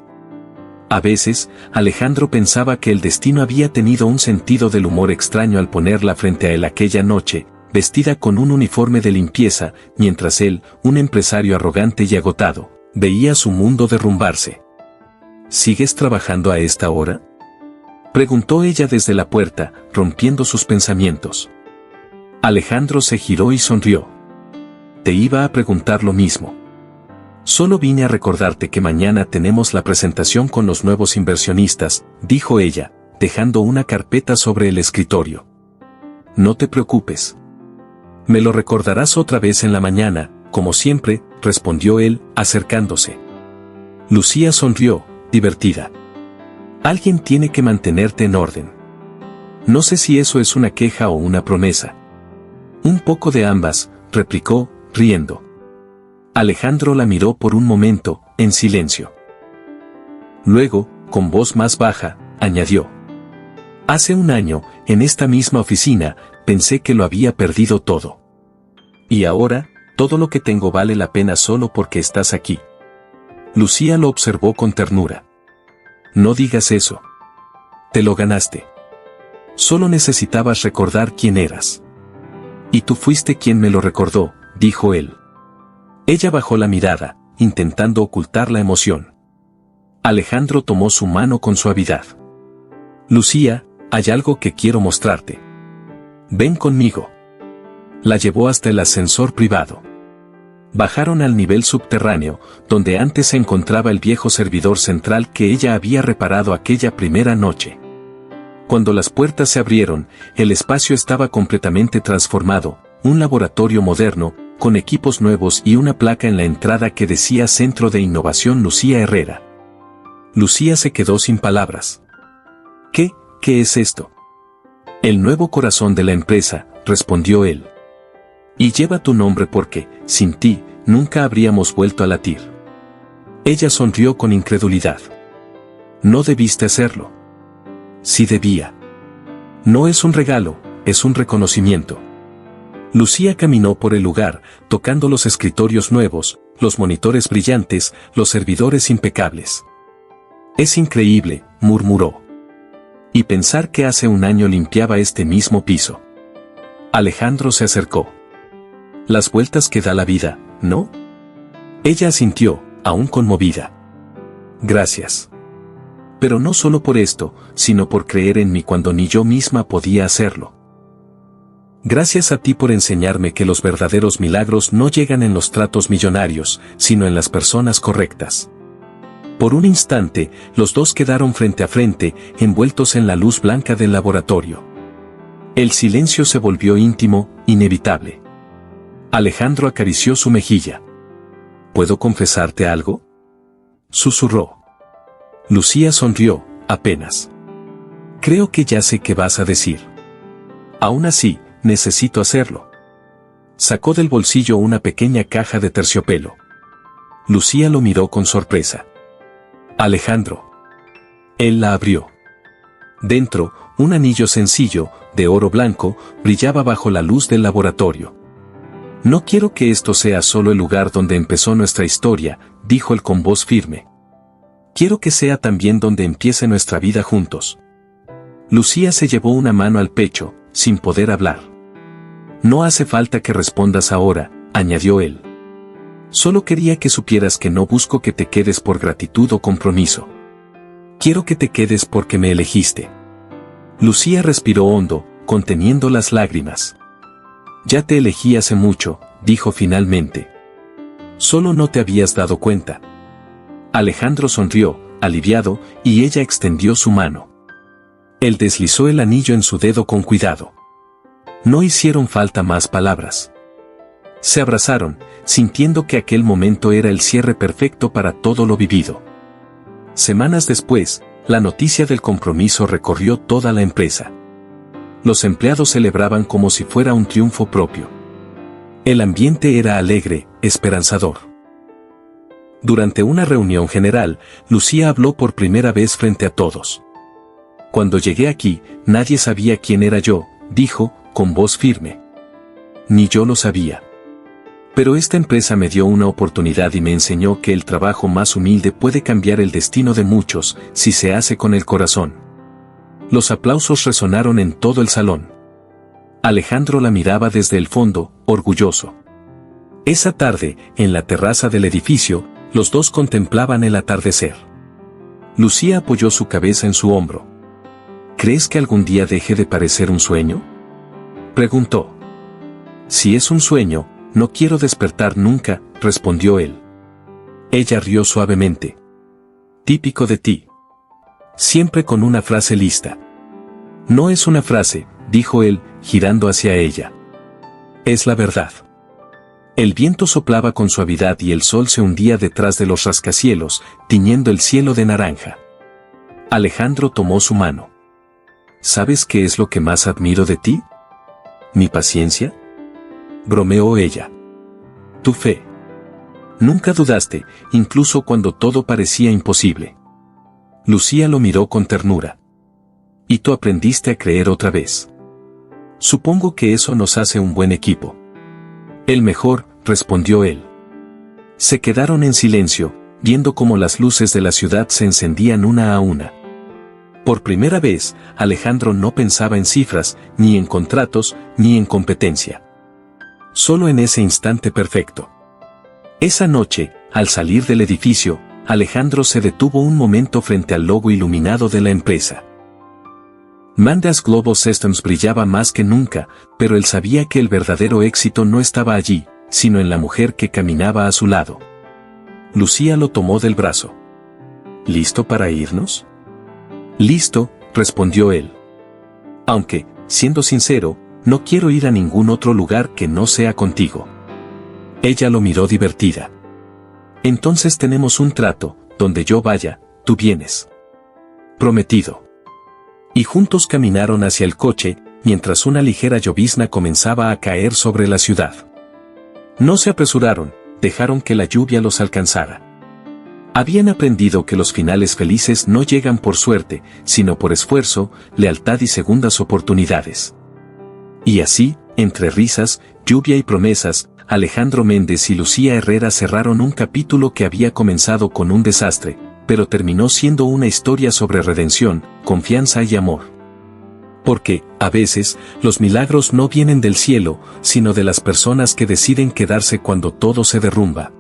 A veces, Alejandro pensaba que el destino había tenido un sentido del humor extraño al ponerla frente a él aquella noche, vestida con un uniforme de limpieza, mientras él, un empresario arrogante y agotado, veía su mundo derrumbarse. ¿Sigues trabajando a esta hora?, preguntó ella desde la puerta, rompiendo sus pensamientos. Alejandro se giró y sonrió. Te iba a preguntar lo mismo. Solo vine a recordarte que mañana tenemos la presentación con los nuevos inversionistas, dijo ella, dejando una carpeta sobre el escritorio. No te preocupes. Me lo recordarás otra vez en la mañana, como siempre, respondió él, acercándose. Lucía sonrió, divertida. Alguien tiene que mantenerte en orden. No sé si eso es una queja o una promesa. Un poco de ambas, replicó, riendo. Alejandro la miró por un momento, en silencio. Luego, con voz más baja, añadió. Hace un año, en esta misma oficina, pensé que lo había perdido todo. Y ahora, todo lo que tengo vale la pena solo porque estás aquí. Lucía lo observó con ternura. No digas eso. Te lo ganaste. Solo necesitabas recordar quién eras. Y tú fuiste quien me lo recordó, dijo él. Ella bajó la mirada, intentando ocultar la emoción. Alejandro tomó su mano con suavidad. Lucía, hay algo que quiero mostrarte. Ven conmigo. La llevó hasta el ascensor privado. Bajaron al nivel subterráneo, donde antes se encontraba el viejo servidor central que ella había reparado aquella primera noche. Cuando las puertas se abrieron, el espacio estaba completamente transformado, un laboratorio moderno, con equipos nuevos y una placa en la entrada que decía Centro de Innovación Lucía Herrera. Lucía se quedó sin palabras. ¿Qué es esto? El nuevo corazón de la empresa, respondió él. Y lleva tu nombre porque, sin ti, nunca habríamos vuelto a latir. Ella sonrió con incredulidad. No debiste hacerlo. Sí debía. No es un regalo, es un reconocimiento. Lucía caminó por el lugar, tocando los escritorios nuevos, los monitores brillantes, los servidores impecables. Es increíble, murmuró. Y pensar que hace un año limpiaba este mismo piso. Alejandro se acercó. Las vueltas que da la vida, ¿no? Ella asintió, aún conmovida. Gracias. Pero no solo por esto, sino por creer en mí cuando ni yo misma podía hacerlo. Gracias a ti por enseñarme que los verdaderos milagros no llegan en los tratos millonarios, sino en las personas correctas. Por un instante, los dos quedaron frente a frente, envueltos en la luz blanca del laboratorio. El silencio se volvió íntimo, inevitable. Alejandro acarició su mejilla. ¿Puedo confesarte algo?, susurró. Lucía sonrió, apenas. Creo que ya sé qué vas a decir. Aún así, necesito hacerlo. Sacó del bolsillo una pequeña caja de terciopelo. Lucía lo miró con sorpresa. Alejandro. Él la abrió. Dentro, un anillo sencillo, de oro blanco, brillaba bajo la luz del laboratorio. No quiero que esto sea solo el lugar donde empezó nuestra historia, dijo él con voz firme. Quiero que sea también donde empiece nuestra vida juntos. Lucía se llevó una mano al pecho, sin poder hablar. No hace falta que respondas ahora, añadió él. Solo quería que supieras que no busco que te quedes por gratitud o compromiso. Quiero que te quedes porque me elegiste. Lucía respiró hondo, conteniendo las lágrimas. Ya te elegí hace mucho, dijo finalmente. Solo no te habías dado cuenta. Alejandro sonrió, aliviado, y ella extendió su mano. Él deslizó el anillo en su dedo con cuidado. No hicieron falta más palabras. Se abrazaron, sintiendo que aquel momento era el cierre perfecto para todo lo vivido. Semanas después, la noticia del compromiso recorrió toda la empresa. Los empleados celebraban como si fuera un triunfo propio. El ambiente era alegre, esperanzador. Durante una reunión general, Lucía habló por primera vez frente a todos. Cuando llegué aquí, nadie sabía quién era yo, dijo, con voz firme. Ni yo lo sabía. Pero esta empresa me dio una oportunidad y me enseñó que el trabajo más humilde puede cambiar el destino de muchos, si se hace con el corazón. Los aplausos resonaron en todo el salón. Alejandro la miraba desde el fondo, orgulloso. Esa tarde, en la terraza del edificio, los dos contemplaban el atardecer. Lucía apoyó su cabeza en su hombro. ¿Crees que algún día deje de parecer un sueño?, preguntó. Si es un sueño, no quiero despertar nunca, respondió él. Ella rió suavemente. Típico de ti. Siempre con una frase lista. No es una frase, dijo él, girando hacia ella. Es la verdad. El viento soplaba con suavidad y el sol se hundía detrás de los rascacielos, tiñendo el cielo de naranja. Alejandro tomó su mano. ¿Sabes qué es lo que más admiro de ti? ¿Mi paciencia?, bromeó ella. Tu fe. Nunca dudaste, incluso cuando todo parecía imposible. Lucía lo miró con ternura. Y tú aprendiste a creer otra vez. Supongo que eso nos hace un buen equipo. El mejor, respondió él. Se quedaron en silencio, viendo cómo las luces de la ciudad se encendían una a una. Por primera vez, Alejandro no pensaba en cifras, ni en contratos, ni en competencia. Solo en ese instante perfecto. Esa noche, al salir del edificio, Alejandro se detuvo un momento frente al logo iluminado de la empresa. Mandas Global Systems brillaba más que nunca, pero él sabía que el verdadero éxito no estaba allí, sino en la mujer que caminaba a su lado. Lucía lo tomó del brazo. ¿Listo para irnos? Listo, respondió él. Aunque, siendo sincero, no quiero ir a ningún otro lugar que no sea contigo. Ella lo miró divertida. Entonces tenemos un trato, donde yo vaya, tú vienes. Prometido. Y juntos caminaron hacia el coche, mientras una ligera llovizna comenzaba a caer sobre la ciudad. No se apresuraron, dejaron que la lluvia los alcanzara. Habían aprendido que los finales felices no llegan por suerte, sino por esfuerzo, lealtad y segundas oportunidades. Y así, entre risas, lluvia y promesas, Alejandro Méndez y Lucía Herrera cerraron un capítulo que había comenzado con un desastre, pero terminó siendo una historia sobre redención, confianza y amor. Porque, a veces, los milagros no vienen del cielo, sino de las personas que deciden quedarse cuando todo se derrumba.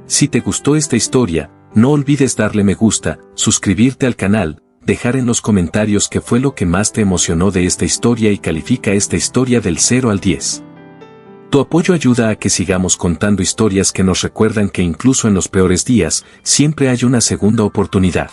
Si te gustó esta historia, no olvides darle me gusta, suscribirte al canal, dejar en los comentarios qué fue lo que más te emocionó de esta historia y califica esta historia del 0 al 10. Tu apoyo ayuda a que sigamos contando historias que nos recuerdan que incluso en los peores días, siempre hay una segunda oportunidad.